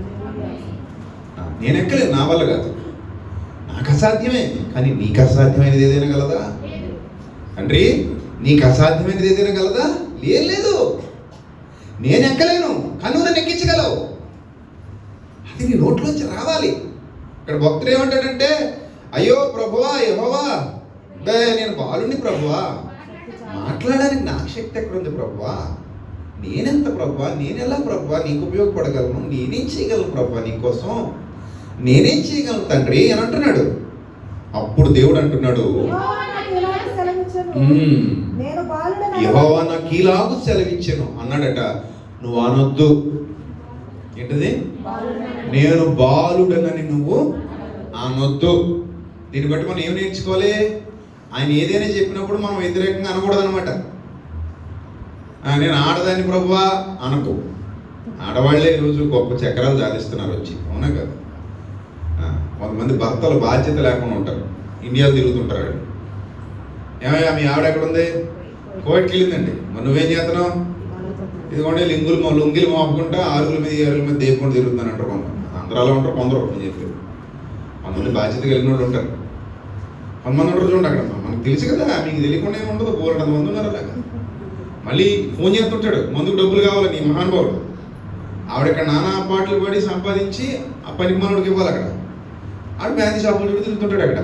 నేను ఎక్కలేను, నా వల్ల కాదు, నాకు అసాధ్యమే. కానీ నీకు అసాధ్యమైనది ఏదైనా గలదా? తండ్రి, నీకు అసాధ్యమైనది ఏదైనా గలదా? లేదు. నేను ఎక్కలేను, కానీ నువ్వు నన్ను ఎక్కించగలవు. అది నీ నోట్లోంచి రావాలి. ఇక్కడ భక్తుడు ఏమంటాడంటే, అయ్యో ప్రభువా యెహోవా నేను బాలుని ప్రభువా, మాట్లాడడానికి నాకు శక్తి ఎక్కడుంది ప్రభువా, నేనెంత ప్రభువా, నేనెలా ప్రభువా నీకు ఉపయోగపడగలను, నేనేం చేయగలను ప్రభువా నీకోసం, నేనేం చేయగలను తండ్రి అని అంటున్నాడు. అప్పుడు దేవుడు అంటున్నాడు, యెహోవా నాకు ఇలాగు సెలవిచ్చాను అన్నాడట. నువ్వు అనొద్దు. ఏంటది? నేను బాలుడనని నువ్వు అనొద్దు. దీన్ని బట్టి మనం ఏం నేర్చుకోవాలి? ఆయన ఏదైనా చెప్పినప్పుడు మనం వ్యతిరేకంగా అనకూడదు అనమాట. నేను ఆడదాన్ని ప్రభువా అనుకో. ఆడవాళ్లే ఈరోజు గొప్ప చక్రాలు సాధిస్తున్నారు వచ్చి, అవునా కదా? కొంతమంది భర్తలు బాధ్యత లేకుండా ఉంటారు, ఇండియాలో తిరుగుతుంటారు. ఏమయ్యా మీ ఆవిడ ఎక్కడ ఉంది? కోవిడ్కి వెళ్ళిందండి. మరి నువ్వేం చేస్తున్నావు? ఇదిగోండి లుంగిలు మోపుకుంటా ఆరుగుల మీద దేపుకుంటూ తిరుగుతున్నాను అంటారు. ఆంధ్రాలో ఉంటారు కొందరు, నేను చెప్పారు. కొంతమంది బాధ్యత కలిగిన వాళ్ళు ఉంటారు. కొంతమంది ఉంటారు చూడండి అక్కడ. మనకు తెలుసు కదా, మీకు తెలియకుండా ఏమి ఉండదు. 400 మంది ఉన్నారు అలాగా. మళ్ళీ ఫోన్ చేస్తుంటాడు, మందుకు డబ్బులు కావాలి నీ మహానుభావుడు. ఆవిడ ఇక్కడ నానా పాటలు పడి సంపాదించి ఆ పనికి మనోడికి ఇవ్వాలి. అక్కడ ఆవిడ మ్యాచ్ షాపులు చూసి తిరుగుతుంటాడు. అక్కడ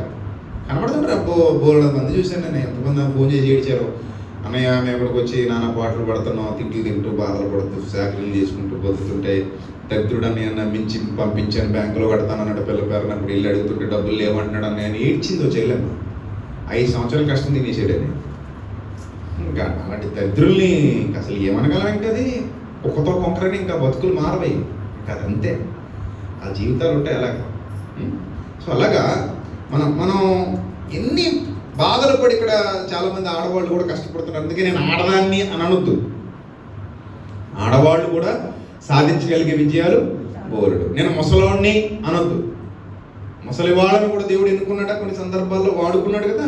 కనబడుతుంటారు. 400 మంది చూశాను నేను. ఎంతమంది ఫోన్ చేసి ఏడిచారు, అన్నయ్య మేము ఇక్కడికి వచ్చి నానా పాటలు పడుతున్నాం, తింటూ బాధలు పడుతూ చాకరీలు చేసుకుంటూ బతుకుతుంటే దరిద్రుడు అన్నయ్య నమ్మించి పంపించాను, బ్యాంకులో కడతానన్నాడు, పిల్ల పేరు అప్పుడు ఇల్లు అడుగుతుంటే డబ్బులు లేవంటున్నాడు అన్నయ్య అని ఏడ్చిందో చెల్లెమ్మ. 5 సంవత్సరాల కష్టం తినేసాడని. ఇంకా అలాంటి దరిద్రుల్ని ఇంకా అసలు ఏమనగలం? ఇంకా అది ఒక్కతో కొంకరని ఇంకా బతుకులు మారవయి. ఇంకా అదంతే, ఆ జీవితాలు ఉంటాయి అలాగా. సో అలాగా మనం ఎన్ని బాధలు పడి ఇక్కడ చాలామంది ఆడవాళ్ళు కూడా కష్టపడుతున్నారు. అందుకే నేను ఆడదాన్ని అని అనొద్దు. ఆడవాళ్ళు కూడా సాధించగలిగే విజయాలు బోలుడు. నేను ముసలివాడిని అనొద్దు. ముసలి వాళ్ళని కూడా దేవుడు ఎన్నుకున్నాడా? కొన్ని సందర్భాల్లో వాడుకున్నాడు కదా.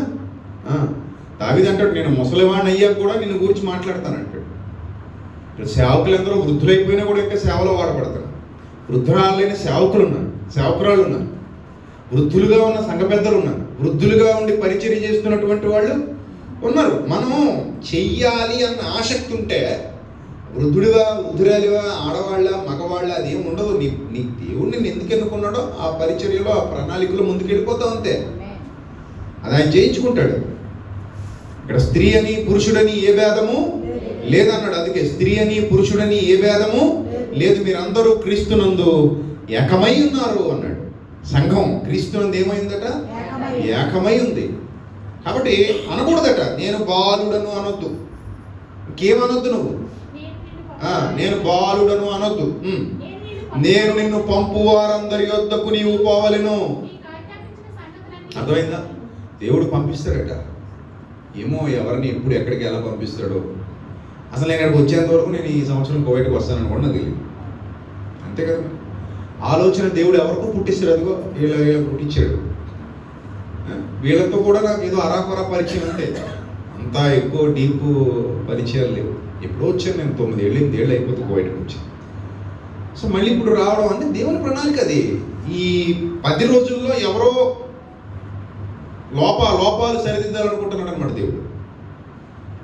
దావీదు అంటాడు, నేను ముసలివాడిని అయ్యాక కూడా నిన్ను గురించి మాట్లాడతానంటాడు. సేవకులందరూ వృద్ధులైపోయినా కూడా ఇంకా సేవలో వాడబడతారు. వృద్ధురాలైన సేవకులు ఉన్నారు, సేవకురాళ్ళు ఉన్నారు, వృద్ధులుగా ఉన్న సంఘ పెద్దలు ఉన్నారు, వృద్ధులుగా ఉండి పరిచర్య చేస్తున్నటువంటి వాళ్ళు ఉన్నారు. మనం చెయ్యాలి అన్న ఆసక్తి ఉంటే వృద్ధురాలివా, ఆడవాళ్ళ, మగవాళ్ళ అదేం ఉండదు. నీ దేవుడు నిన్ను ఎందుకు ఎన్నుకున్నాడో ఆ పరిచర్యలో, ఆ ప్రణాళికలో ముందుకు వెళ్ళిపోతావు అంతే. అది ఆయన చేయించుకుంటాడు. ఇక్కడ స్త్రీ అని పురుషుడని ఏ భేదము లేదన్నాడు. అందుకే స్త్రీ అని పురుషుడని ఏ భేదము లేదు, మీరందరూ క్రీస్తునందు ఏకమై ఉన్నారు అన్నాడు. సంఘం క్రీస్తునందు ఏమైందట? ఏకమై ఉంది. కాబట్టి అనకూడదట నేను బాలుడను అనొద్దు. ఇంకేమనొద్దు నువ్వు? నేను బాలుడను అనొద్దు. నేను నిన్ను పంపు వారందరి యొద్దకు నీవు పోవలెను. అర్థమైందా? దేవుడు పంపిస్తాడట. ఏమో ఎవరిని ఎప్పుడు ఎక్కడికి ఎలా పంపిస్తాడో. అసలు నేను ఇక్కడికి వచ్చేంత వరకు నేను ఈ సంవత్సరం కోవిడ్కి వస్తానని కూడా నాకు తెలియదు. అంతే కదా. ఆలోచన దేవుడు ఎవరికో పుట్టిస్తాడు. అదిగో వీళ్ళ పుట్టించాడు. వీళ్ళతో కూడా నాకు ఏదో అరాకొర పరిచయం అంతే, అంతా ఎక్కువ డీప్ పరిచయాలు లేవు. ఎప్పుడో వచ్చాను నేను, 9 ఏళ్ళు అయిపోతే కోవిడ్కి వచ్చాను. సో మళ్ళీ ఇప్పుడు రావడం అంటే దేవుని ప్రణాళిక అది. ఈ 10 రోజుల్లో ఎవరో లోపాలు సరిదిద్దాలనుకుంటున్నాడు అనమాట దేవుడు.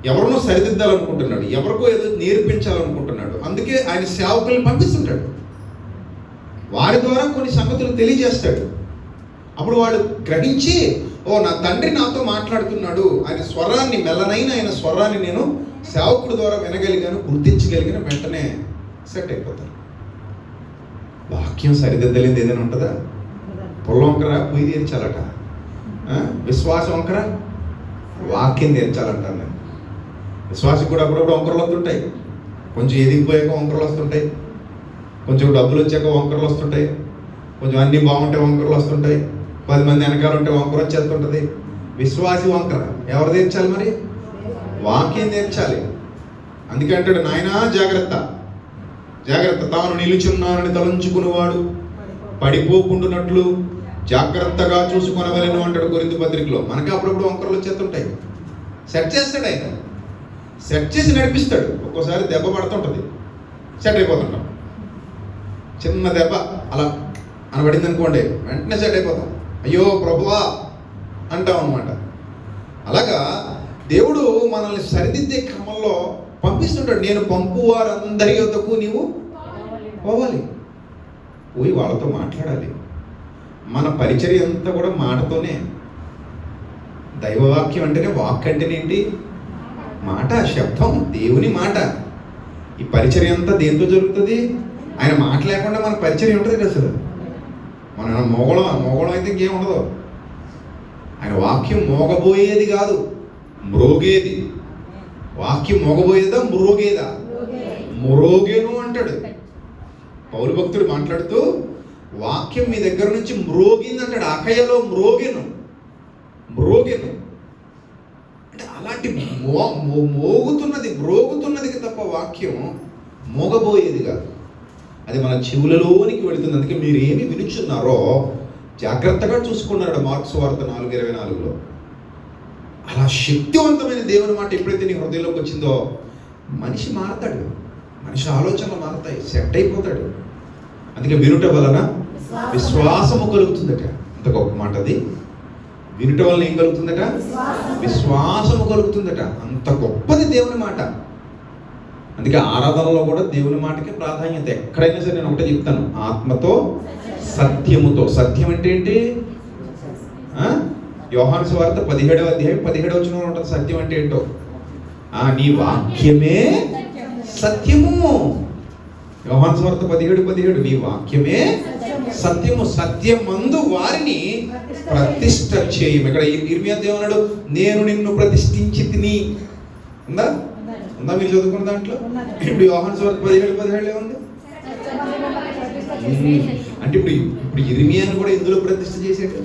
ఎవరినో సరిదిద్దాలనుకుంటున్నాడు, ఎవరికో ఏదో నేర్పించాలనుకుంటున్నాడు. అందుకే ఆయన సేవకుల్ని పంపిస్తుంటాడు. వారి ద్వారా కొన్ని సంగతులు తెలియజేస్తాడు. అప్పుడు వాళ్ళు గ్రహించి, ఓ నా తండ్రి నాతో మాట్లాడుతున్నాడు, ఆయన స్వరాన్ని, మెల్లనైన ఆయన స్వరాన్ని నేను సేవకుడి ద్వారా వినగలిగాను, గుర్తించగలిగిన వెంటనే సెట్ అయిపోతారు. వాక్యం సరిదిద్దలేంది ఏదైనా ఉంటుందా? పొలం వంకర పొయ్యి తీర్చాలట, విశ్వాసం వంకర వాక్యం తీర్చాలంటాను నేను. విశ్వాసం కూడా అప్పుడప్పుడు వంకరలు వస్తుంటాయి. కొంచెం ఎదిగిపోయాక వంకరలు వస్తుంటాయి, కొంచెం డబ్బులు వచ్చాక వంకరలు వస్తుంటాయి, కొంచెం అన్నీ బాగుంటే వంకరలు వస్తుంటాయి, 10 మంది వెనకాల ఉంటే వంకర వచ్చేస్తుంటుంది. విశ్వాసి వంకర ఎవరు తీర్చాలి? మరి వాక్యం తీర్చాలి. అందుకే అంటాడు, నాయనా జాగ్రత్త జాగ్రత్త, తాను నిలుచున్నానని తలంచుకునేవాడు పడిపోకుండానట్లు జాగ్రత్తగా చూసుకొనవలెను అంటాడు కొరింథీ పత్రికలో. మనకి అప్పుడప్పుడు వంకరలు వచ్చేస్తుంటాయి. సెట్ చేస్తాడు ఆయన, సెట్ చేసి నడిపిస్తాడు. ఒక్కోసారి దెబ్బ పడుతుంటుంది, సెట్ అయిపోతుంటాం. చిన్న దెబ్బ అలా అనబడింది అనుకోండి, వెంటనే సెట్ అయిపోతాం. అయ్యో ప్రభువా అంటాం అన్నమాట. అలాగా దేవుడు మనల్ని సరిదిద్దే క్రమంలో పంపిస్తుంటాడు. నేను పంపు వారందరి యొద్దకు నీవు పోవాలి, పోయి వాళ్ళతో మాట్లాడాలి. మన పరిచర్య అంతా కూడా మాటతోనే. దైవవాక్యం అంటేనే వాక్ అంటేనే ఏంటి? మాట, శబ్దం, దేవుని మాట. ఈ పరిచర్య అంతా దేంతో జరుగుతుంది? ఆయన మాట లేకుండా మన పరిచర్య ఉంటుంది అసలు. మన మోగడం అయితే ఇంకేం ఉండదు. ఆయన వాక్యం మోగబోయేది కాదు, మ్రోగేది. వాక్యం మోగబోయేదా మ్రోగేదా? మ్రోగేను అంటాడు పౌలు భక్తుడు మాట్లాడుతూ. వాక్యం మీ దగ్గర నుంచి మ్రోగింది అంటాడు. అకయలో మ్రోగెను అంటే అలాంటి మ్రోగుతున్నది తప్ప వాక్యం మోగబోయేది కాదు. అది మన చెవులలోనికి వెళుతుంది. అందుకే మీరు ఏమి వినుచున్నారో జాగ్రత్తగా చూసుకున్నాడు మార్క్స్ వార్త 4:24లో. అలా శక్తివంతమైన దేవుని మాట ఎప్పుడైతే నీ హృదయంలోకి వచ్చిందో మనిషి మారతాడు, మనిషి ఆలోచనలు మారతాయి, సెట్ అయిపోతాడు. అందుకే వినుట వలన విశ్వాసము కలుగుతుందట. అంత గొప్ప మాట అది. వినుట వలన ఏం కలుగుతుందట? విశ్వాసము కలుగుతుందట. అంత గొప్పది దేవుని మాట. అందుకే ఆరాధనలో కూడా దేవుని మాటకి ప్రాధాన్యత. ఎక్కడైనా సరే నేను ఒకటే చెప్తాను, ఆత్మతో సత్యముతో. సత్యం అంటే ఏంటి? యోహాను సువార్త 17వ అధ్యాయం 17వ వచనంలో ఉంటుంది సత్యం అంటే ఏంటో. నీ వాక్యమే సత్యము. యోహాను సువార్త 17:17 నీ వాక్యమే సత్యము, సత్యమందు వారిని ప్రతిష్ఠ చేయము. ఇక్కడ ఇర్మియా ఏమన్నాడు? నేను నిన్ను ప్రతిష్ఠించి తిని. ఉందా? మీరు చదువుకున్న దాంట్లో ఇప్పుడు యోహాను సువార్త 17:17 ఏముంది? అంటే ఇప్పుడు ఇర్మియాను కూడా ఎందులో ప్రతిష్ఠ చేశాడు?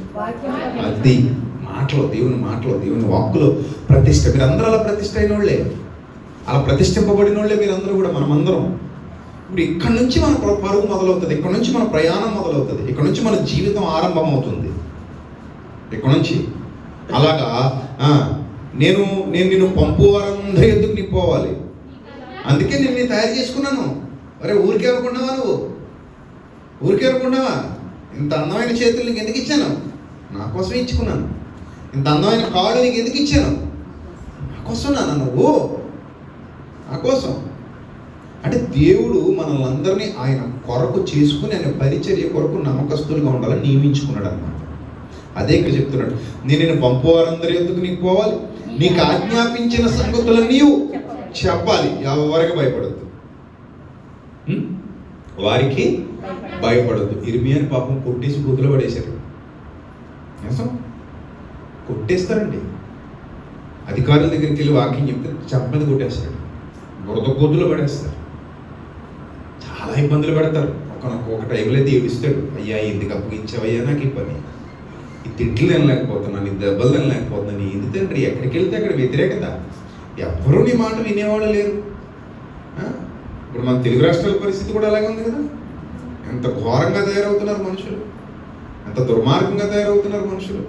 అది మాటలో, దేవుని వాక్కులో ప్రతిష్ఠ. మీరందరూ అలా ప్రతిష్ఠ అయిన వాళ్ళే, అలా ప్రతిష్ఠింపబడిన వాళ్ళే మీరందరూ కూడా, మనమందరం. ఇప్పుడు ఇక్కడ నుంచి మన పరుగు మొదలవుతుంది, ఇక్కడ నుంచి మన ప్రయాణం మొదలవుతుంది, ఇక్కడ నుంచి మన జీవితం ఆరంభం అవుతుంది. ఇక్కడ నుంచి అలాగా నేను నిన్ను పంపు వారందరూ ఎందుకు నీకు పోవాలి? అందుకే నేను తయారు చేసుకున్నాను. అరే ఊరికే అనుకున్నావా? నువ్వు ఊరికే అనుకున్నావా? ఇంత అందమైన చేతులు నీకు ఎందుకు ఇచ్చాను? నా కోసం ఇచ్చుకున్నాను. ఇంత అందమైన కాళ్ళు నీకు ఎందుకు ఇచ్చాను? నా కోసం నువ్వు నా కోసం. అంటే దేవుడు మనల్ని అందరినీ ఆయన కొరకు చేసుకుని ఆయన పరిచర్య కొరకు నమ్మకస్తులుగా ఉండాలని నియమించుకున్నాడు అన్నమాట. అదే ఇక్కడ చెప్తున్నాడు, నేను పంపు వారందరి ఎందుకు నీకు పోవాలి, నీకు ఆజ్ఞాపించిన సంగతులను నీవు చెప్పాలి. ఎవరికి భయపడద్దు, వారికి భయపడద్దు. ఇర్మియాని పాపం కొట్టేసి బూతులో పడేశారు. కొట్టేస్తారండి. అధికారుల దగ్గరికి వెళ్ళి వాక్యం చెప్తే చెప్పని కొట్టేస్తాడు, బురద గొద్దులో పడేస్తారు, చాలా ఇబ్బందులు పెడతారు. ఒక టైంలో అయితే ఏడుస్తాడు, అయ్యా ఎందుకు అప్పగించావయ్యా నాకు ఈ పని, ఈ తిట్లు తినలేకపోతున్నాను, ఈ దెబ్బలు తినలేకపోతున్నాను, ఏంది తండ్రి? ఎక్కడికి వెళ్తే అక్కడ వ్యతిరేకత, ఎవ్వరూ నీ మాట వినేవాళ్ళు లేరు. ఇప్పుడు మన తెలుగు రాష్ట్రాల పరిస్థితి కూడా అలాగే ఉంది కదా. ఎంత ఘోరంగా తయారవుతున్నారు మనుషులు, ఎంత దుర్మార్గంగా తయారవుతున్నారు మనుషులు.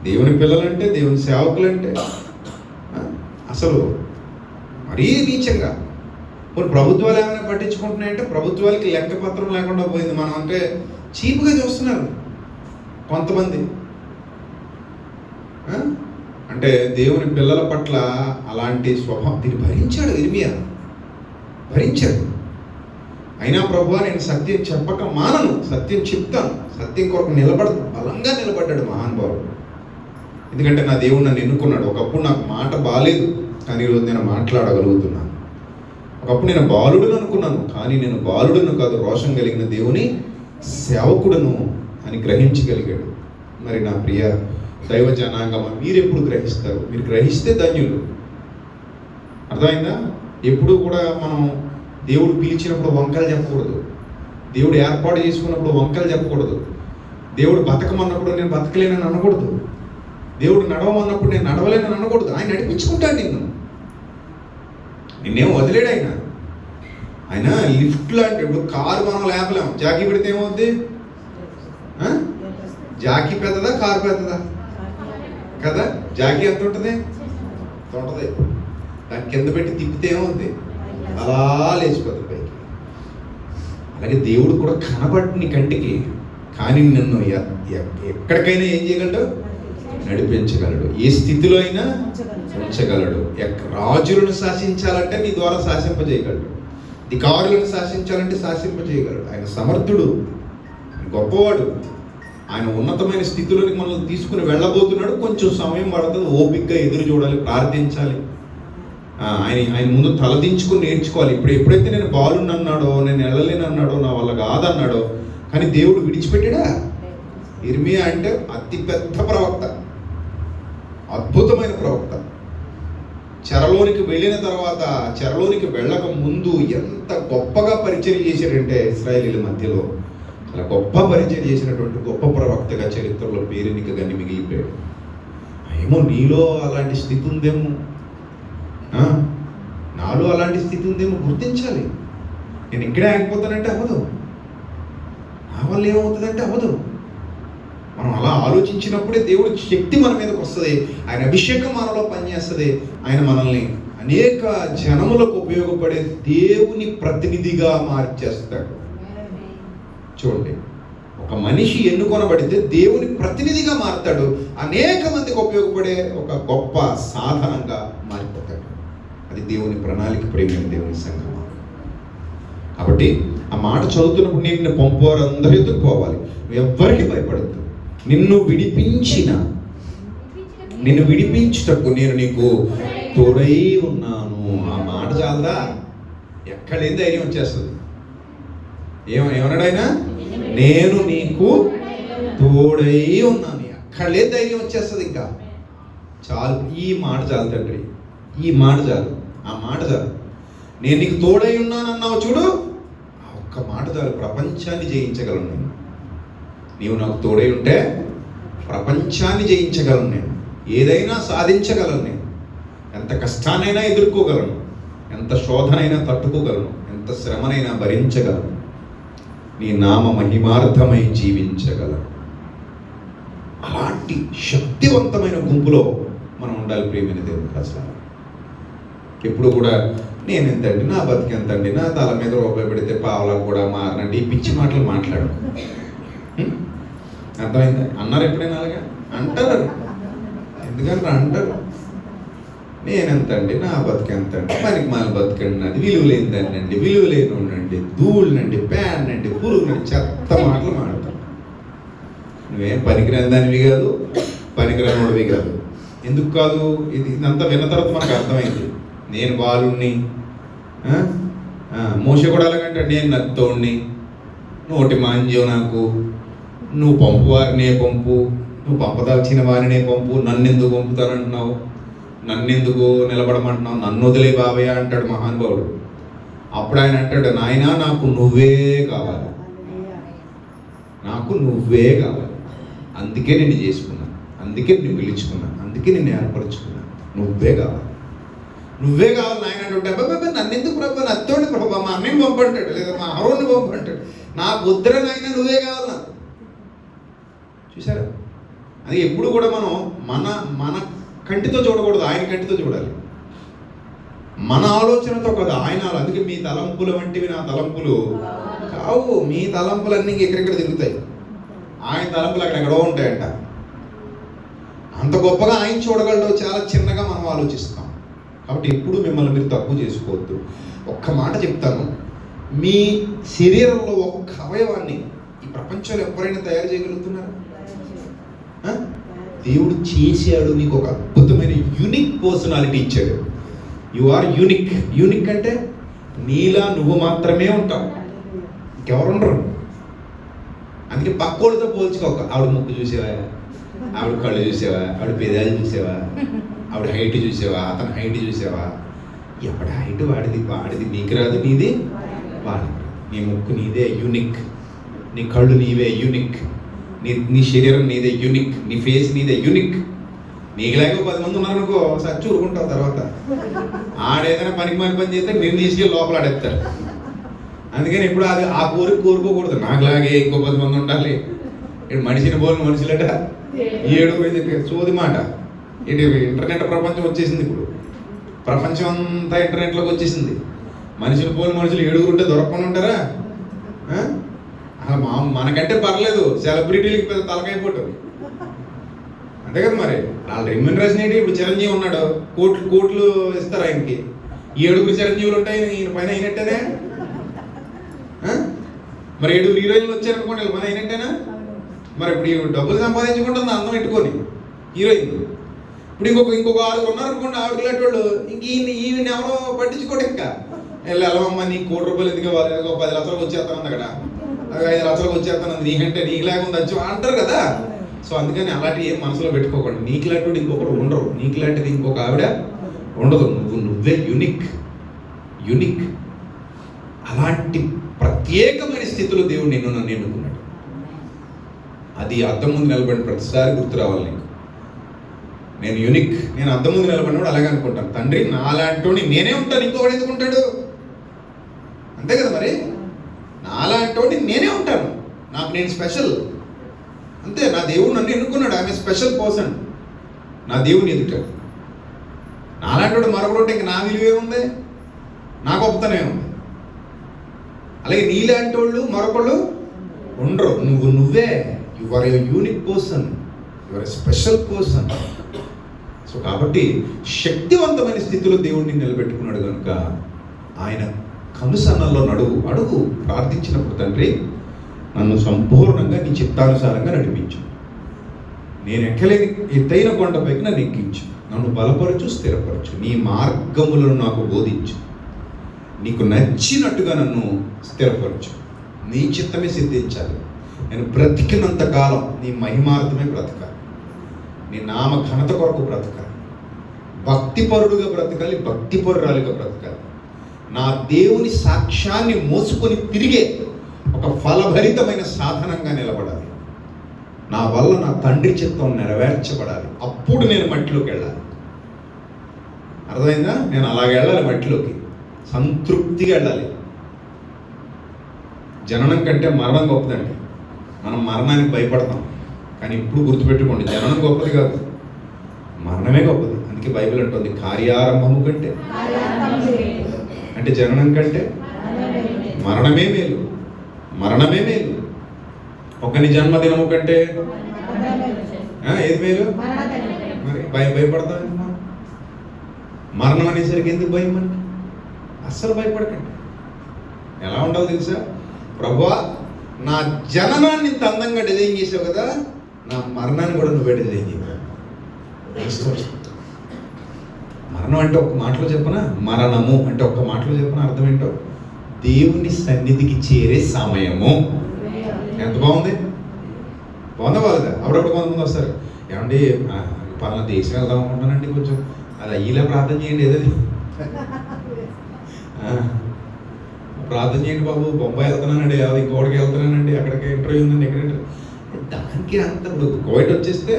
దేవుని పిల్లలంటే, దేవుని సేవకులంటే అసలు మరీ నీచంగా. కొన్ని ప్రభుత్వాలు ఏమైనా పట్టించుకుంటున్నాయంటే ప్రభుత్వాలకి లెక్కపత్రం లేకుండా పోయింది. మనం అంటే చీప్గా చూస్తున్నారు కొంతమంది. అంటే దేవుని పిల్లల పట్ల అలాంటి స్వభావం. దీన్ని భరించాడు ఇర్మియా, భరించాడు. అయినా ప్రభువా నేను సత్యం చెప్పక మానను, సత్యం చెప్తాను, సత్యం కొరకు నిలబడతాను, బలంగా నిలబడ్డాడు మహానుభావుడు. ఎందుకంటే నా దేవుడు నన్ను ఎన్నుకున్నాడు. ఒకప్పుడు నాకు మాట బాలేదు, కానీ ఈరోజు నేను మాట్లాడగలుగుతున్నాను. ఒకప్పుడు నేను బాలుడును అనుకున్నాను, కానీ నేను బాలుడును కాదు, రోషం కలిగిన దేవుని సేవకుడును అని గ్రహించగలిగాడు. మరి నా ప్రియ దైవ జనాంగమ, మీరు ఎప్పుడు గ్రహిస్తారు? మీరు గ్రహిస్తే ధన్యులు. అర్థమైందా? ఎప్పుడు కూడా మనం దేవుడు పిలిచినప్పుడు వంకలు చెప్పకూడదు, దేవుడు ఏర్పాటు చేసుకున్నప్పుడు వంకలు చెప్పకూడదు, దేవుడు బతకమన్నప్పుడు నేను బతకలేనని అనకూడదు, దేవుడు నడవమన్నప్పుడు నేను నడవలేనని అనకూడదు. ఆయన నడిపించుకుంటాడు నిన్నేం వదిలేడు ఆయన లిఫ్ట్ లాంటి. ఇప్పుడు కారు మనం లేపలేం, జాకీ పెడితే ఏమవుద్ది? జాకీ పెద్దదా కారు పెద్దదా కదా? జాకీ ఎంత ఉంటుంది? దాని కింద పెట్టి తిప్పితే ఏమవుద్ది? అలా లేచిపోతుంది పైకి. అలాగే దేవుడు కూడా కనబడి నీ కంటికి, కానీ నిన్ను ఎక్కడికైనా ఏం చేయగలడు? నడిపించగలడు. ఏ స్థితిలో అయినా ఉంచగలడు. రాజులను శాసించాలంటే నీ ద్వారా శాసింపజేయగలడు, అధికారులను శాసించాలంటే శాసింపజేయగలడు. ఆయన సమర్థుడు, గొప్పవాడు. ఆయన ఉన్నతమైన స్థితిలోకి మనల్ని తీసుకుని వెళ్ళబోతున్నాడు. కొంచెం సమయం పడుతుంది, ఓపికగా ఎదురు చూడాలి, ప్రార్థించాలి. ఆయన ముందు తలదించుకుని నేర్చుకోవాలి. ఎప్పుడైతే నేను బాలుని అన్నాడో, నేను వెళ్ళలేను అన్నాడో, నా వల్ల కాదన్నాడో, కానీ దేవుడు విడిచిపెట్టాడా? ఇర్మియా అంటే అతి పెద్ద ప్రవక్త, అద్భుతమైన ప్రవక్త. చెరలోనికి వెళ్ళిన తర్వాత, చెరలోనికి వెళ్ళక ముందు ఎంత గొప్పగా పరిచయం చేశాడంటే ఇశ్రాయేలీల మధ్యలో చాలా గొప్ప పరిచయం చేసినటువంటి గొప్ప ప్రవక్తగా చరిత్రలో పేరెన్నికగా మిగిలిపోయాడు. ఏమో నీలో అలాంటి స్థితి ఉందేమో, నాలో అలాంటి స్థితి ఉందేమో గుర్తించాలి. నేను ఇక్కడే ఆగిపోతానంటే అవ్వదు, నా వల్ల ఏమవుతుందంటే అవ్వదు. మనం అలా ఆలోచించినప్పుడే దేవుడి శక్తి మన మీదకి వస్తుంది, ఆయన అభిషేకం మనలో పనిచేస్తుంది. ఆయన మనల్ని అనేక జనములకు ఉపయోగపడే దేవుని ప్రతినిధిగా మార్చేస్తాడు. చూడండి, ఒక మనిషి ఎన్నుకొనబడితే దేవుని ప్రతినిధిగా మారుతాడు, అనేక మందికి ఉపయోగపడే ఒక గొప్ప సాధనంగా మారిపోతాడు. అది దేవుని ప్రణాళిక, ప్రేమైన దేవుని సంఘం. కాబట్టి ఆ మాట చదువుతున్నప్పుడు నిన్ను పంపువారు అందరూ ఎదుర్కోవాలి, నువ్వు ఎవ్వరికి భయపడద్దు. నిన్ను విడిపించుటకు నేను నీకు తోడై ఉన్నాను. ఆ మాట చాలదా? ఎక్కడేం ధైర్యం వచ్చేస్తుంది. ఏమన్నాడు ఆయన? నేను నీకు తోడై ఉన్నాను. ఎక్కడలే ధైర్యం వచ్చేస్తుంది. ఇంకా చాలు, ఈ మాట చాలు తండ్రి, ఈ మాట చాలు, ఆ మాట చాలు. నేను నీకు తోడై ఉన్నాను అన్నావు చూడు, ఆ ఒక్క మాట చాలు, ప్రపంచాన్ని జయించగలను నేను. నీవు నాకు తోడై ఉంటే ప్రపంచాన్ని జయించగలను నేను, ఏదైనా సాధించగలను నేను, ఎంత కష్టాన్నైనా ఎదుర్కోగలను, ఎంత శోధనైనా తట్టుకోగలను, ఎంత శ్రమనైనా భరించగలను, నీ నామ మహిమార్థమై జీవించగలను. అలాంటి శక్తివంతమైన గుంపులో మనం ఉండాలి ప్రియమైన దేవుని ప్రజలారా. ఎప్పుడు కూడా నేను ఎంతండి, నా బతికెంతండి, నా తల మీద రూపాయి పెడితే పావలా కూడా మారనండి, ఈ పిచ్చి మాటలు మాట్లాడు. అర్థమైందా? అన్నారు ఎప్పుడైనా అలాగా? అంటారు. ఎందుకంటే అంటారు, నేనెంతండి, నా బతికెంతండి, పనికి మాల బతికండి, అది విలువ లేనిదండి, విలువ లేని ఉండండి, ధూళునండి, ప్యాన్ అండి, పురుగునండి, చెత్త మాటలు మాడతారు. నువ్వేం పనికిరాని దానివి కాదు, పనికిరానివి కాదు. ఎందుకు కాదు? ఇదంతా విన్న తర్వాత మనకు అర్థమైంది. నేను బాలుణ్ణి, మోస కూడా అలాగంటే నేను నత్తోడిని, నోటి మాంజ్యం నాకు, నువ్వు పంపు వారినే పంపు, నువ్వు పంపదాల్చిన వారినే పంపు, నన్నెందుకు పంపుతానంటున్నావు, నన్నెందుకు నిలబడమంటున్నావు, నన్ను వదిలే బాబయ్య అంటాడు మహానుభావుడు. అప్పుడు ఆయన అంటాడు, నాయనా నాకు నువ్వే కావాలి, నాకు నువ్వే కావాలి, అందుకే నిన్ను చేసుకున్నాను, అందుకే నిన్ను పిలుచుకున్నాను, అందుకే నిన్ను ఏర్పరచుకున్నాను, నువ్వే కావాలి, నువ్వే కావాలి నాయన అంటే, అబ్బాబా నన్నెందుకు ప్రభా, నత్తోడి ప్రభా, మా అన్నని పంపంటాడు, లేదా మా అహరోని పంపంటాడు, నాకు వద్దురా నాయన, నువ్వే కావాలి నాకు. చూసారా? అది ఎప్పుడు కూడా మనం మన కంటితో చూడకూడదు, ఆయన కంటితో చూడాలి. మన ఆలోచనతో కదా ఆయన. అందుకే మీ తలంపులు వంటివి నా తలంపులు కావు, మీ తలంపులన్నీ ఎక్కడెక్కడ తిరుగుతాయి, ఆయన తలంపులు అక్కడెక్కడో ఉంటాయంట. అంత గొప్పగా ఆయన చూడగలడు, చాలా చిన్నగా మనం ఆలోచిస్తాం. కాబట్టి ఎప్పుడు మిమ్మల్ని మీరు తక్కువ చేసుకోవద్దు. ఒక్క మాట చెప్తాను, మీ శరీరంలో ఒక్క అవయవాన్ని ఈ ప్రపంచంలో ఎవరైనా తయారు చేయగలుగుతున్నారా? దేవుడు చేశాడు, నీకు ఒక అద్భుతమైన యూనిక్ పర్సనాలిటీ ఇచ్చాడు. You are unique. యూనిక్ అంటే నీలా నువ్వు మాత్రమే ఉంటావు, ఇంకెవరుండరు. అందుకే పక్కోళ్ళతో పోల్చుకోక. ఆవిడ ముక్కు చూసావా, ఆవిడ కళ్ళు చూసావా, ఆవిడ పెదాలు చూసావా, ఆవిడ హైట్ చూసావా, అతని హైట్ చూసావా, ఎవడి హైట్ వాడిది నీకు రాదు, నీది వాడికి. నీ ముక్కు నీదే యూనిక్, నీ కళ్ళు నీవే యూనిక్, నీ శరీరం నీదే యూనిక్, నీ ఫేస్ నీదే యూనిక్. నీకు లేక 10 మంది ఉన్నారనుకో, సచ్చి ఊరుకుంటావు. తర్వాత ఆడేదైనా పనికి పని చేస్తే నేను తీసుకెళ్ళి లోపల ఆడేస్తారు. అందుకని ఇప్పుడు అది ఆ కోరుకోకూడదు. నాకులాగే ఇంకో 10 మంది ఉండాలి. ఇక్కడ మనిషిని పోలిన మనుషులట 7 సోది మాట. ఇది ఇంటర్నెట్ ప్రపంచం వచ్చేసింది. ఇప్పుడు ప్రపంచం అంతా ఇంటర్నెట్లోకి వచ్చేసింది. మనిషిని పోలిన మనుషులు 7 ఉంటే దొరకకుండా ఉంటారా? మనకంటే పర్లేదు, సెలబ్రిటీలకి పెద్ద తలకైపోతుంది. అంతే కదా మరి. వాళ్ళ రెమ్యూనరేషన్ ఏంటి? ఇప్పుడు చిరంజీవి ఉన్నాడు, కోట్లు ఇస్తారు ఆయనకి. 7 చిరంజీవులు ఉంటాయి, ఈయన పైన అయినట్టేనే. మరి 7 హీరోయిన్లు వచ్చారనుకోండి, పని అయినట్టేనా? మరి ఇప్పుడు ఈ డబ్బులు సంపాదించుకుంటుంది అందం పెట్టుకొని హీరోయిన్. ఇప్పుడు ఇంకొక 6 ఉన్నారనుకోండి ఆవిడలేటోళ్ళు, ఇంక ఈయన ఎవరో పట్టించుకోడు. ఇంకా వెళ్ళమ్మా నీకు ₹1,00,000 ఎందుకు ఇవ్వాలి, 10 లక్షలకు వచ్చేస్తాను అక్కడ, 5 లక్షలకు వచ్చేస్తాను, నీకంటే నీకు లేకుండా వచ్చి అంటారు కదా. సో అందుకని అలాంటివి ఏం మనసులో పెట్టుకోకండి. నీకు లాంటి ఇంకొకరు ఉండరు, నీకు లాంటిది ఇంకొక ఆవిడ ఉండదు. నువ్వే యునిక్. అలాంటి ప్రత్యేకమైన స్థితిలో దేవుడు నన్ను ఎన్నుకున్నాడు. అది అద్దం ముందు నిలబడిన ప్రతిసారి గుర్తు రావాలి నీకు. నేను యునిక్. నేను అద్దం ముందు నిలబడినప్పుడు అలాగే అనుకుంటాను, తండ్రి నాలాంటి నేనే ఉంటాను, ఇంకొకటి ఎందుకుంటాడు? అంతే కదా మరి. నాలాంటి నేనే ఉంటాను, నాకు నేను స్పెషల్. అంతే, నా దేవుడు నన్ను ఎన్నుకున్నాడు. ఐఎమ్ ఏ స్పెషల్ పర్సన్ నా దేవుని ఎదుట. నాలాంటి మరొకటి ఇంక నా విలువే ఉంది, నా గొప్పతనే ఉంది. అలాగే నీలాంటి వాళ్ళు మరొకళ్ళు ఉండరు. నువ్వే you are a unique person, you are a special person. So కాబట్టి శక్తివంతమైన స్థితిలో దేవుడిని నిలబెట్టుకున్నాడు కనుక ఆయన కనుసన్నల్లో అడుగు ప్రార్థించినప్పుడు, తండ్రి నన్ను సంపూర్ణంగా నీ చిత్తానుసారంగా నడిపించు, నేను ఎక్కలేని ఎత్తైన కొండపైకి నన్ను ఎక్కించు, నన్ను బలపరచు, స్థిరపరచు, నీ మార్గములను నాకు బోధించు, నీకు నచ్చినట్టుగా నన్ను స్థిరపరచు, నీ చిత్తమే సిద్ధించాలి. నేను బ్రతికినంత కాలం నీ మహిమార్థమే బ్రతకాలి, నీ నామ ఘనత కొరకు బ్రతకాలి, భక్తిపరుడుగా బ్రతకాలి, భక్తిపరురాలుగా బ్రతకాలి, నా దేవుని సాక్ష్యాన్ని మోసుకొని తిరిగే ఒక ఫలభరితమైన సాధనంగా నిలబడాలి, నా వల్ల నా తండ్రి చిత్తం నెరవేర్చబడాలి. అప్పుడు నేను మట్టిలోకి వెళ్ళాలి. అర్థమైందా? నేను అలాగే వెళ్ళాలి, మట్టిలోకి సంతృప్తిగా వెళ్ళాలి. జననం కంటే మరణం గొప్పదండి. మనం మరణానికి భయపడతాం, కానీ ఇప్పుడు గుర్తుపెట్టుకోండి, జననం గొప్పది కాదు, మరణమే గొప్పది. అందుకే బైబిల్ అంటుంది కార్యారంభము కంటే, అంటే జననం కంటే మరణమే మేలు, మరణమే మేలు. ఒకని జన్మదినము కంటే ఏది మేలు? మరి భయపడతాం. మరణం అనేసరికి ఎందుకు భయం? మనకి అస్సలు భయపడకండి. ఎలా ఉండాలో తెలుసా? ప్రభువా, నా జననాన్ని ఇంత అందంగా డిజైన్ చేసావు కదా, నా మరణాన్ని కూడా నువ్వే డిజైన్ చేయాలి. మరణం అంటే ఒక్క మాటలో చెప్పనా? మరణము అంటే ఒక్క మాటలో చెప్పనా అర్థం ఏంటో? దేవుని సన్నిధికి చేరే సమయము. ఎంత బాగుంది, బాగుందా బాగుందా? అప్పుడప్పుడు కొంతమంది వస్తారు, ఏమండి పలానా దేశం వెళ్దాం అనుకుంటానండి, కొంచెం అది అయ్యేలా ప్రార్థన చేయండి, ఏదో ప్రార్థన చేయండి బాబు, బొంబాయి వెళ్తున్నానండి, అది ఇంకోటికి వెళ్తున్నానండి, అక్కడికి ఇంటర్వ్యూ ఉందండి, ఎక్కడ ఇంటర్వ్యూ. దానికి అంత ఇప్పుడు కువైట్ వచ్చేస్తే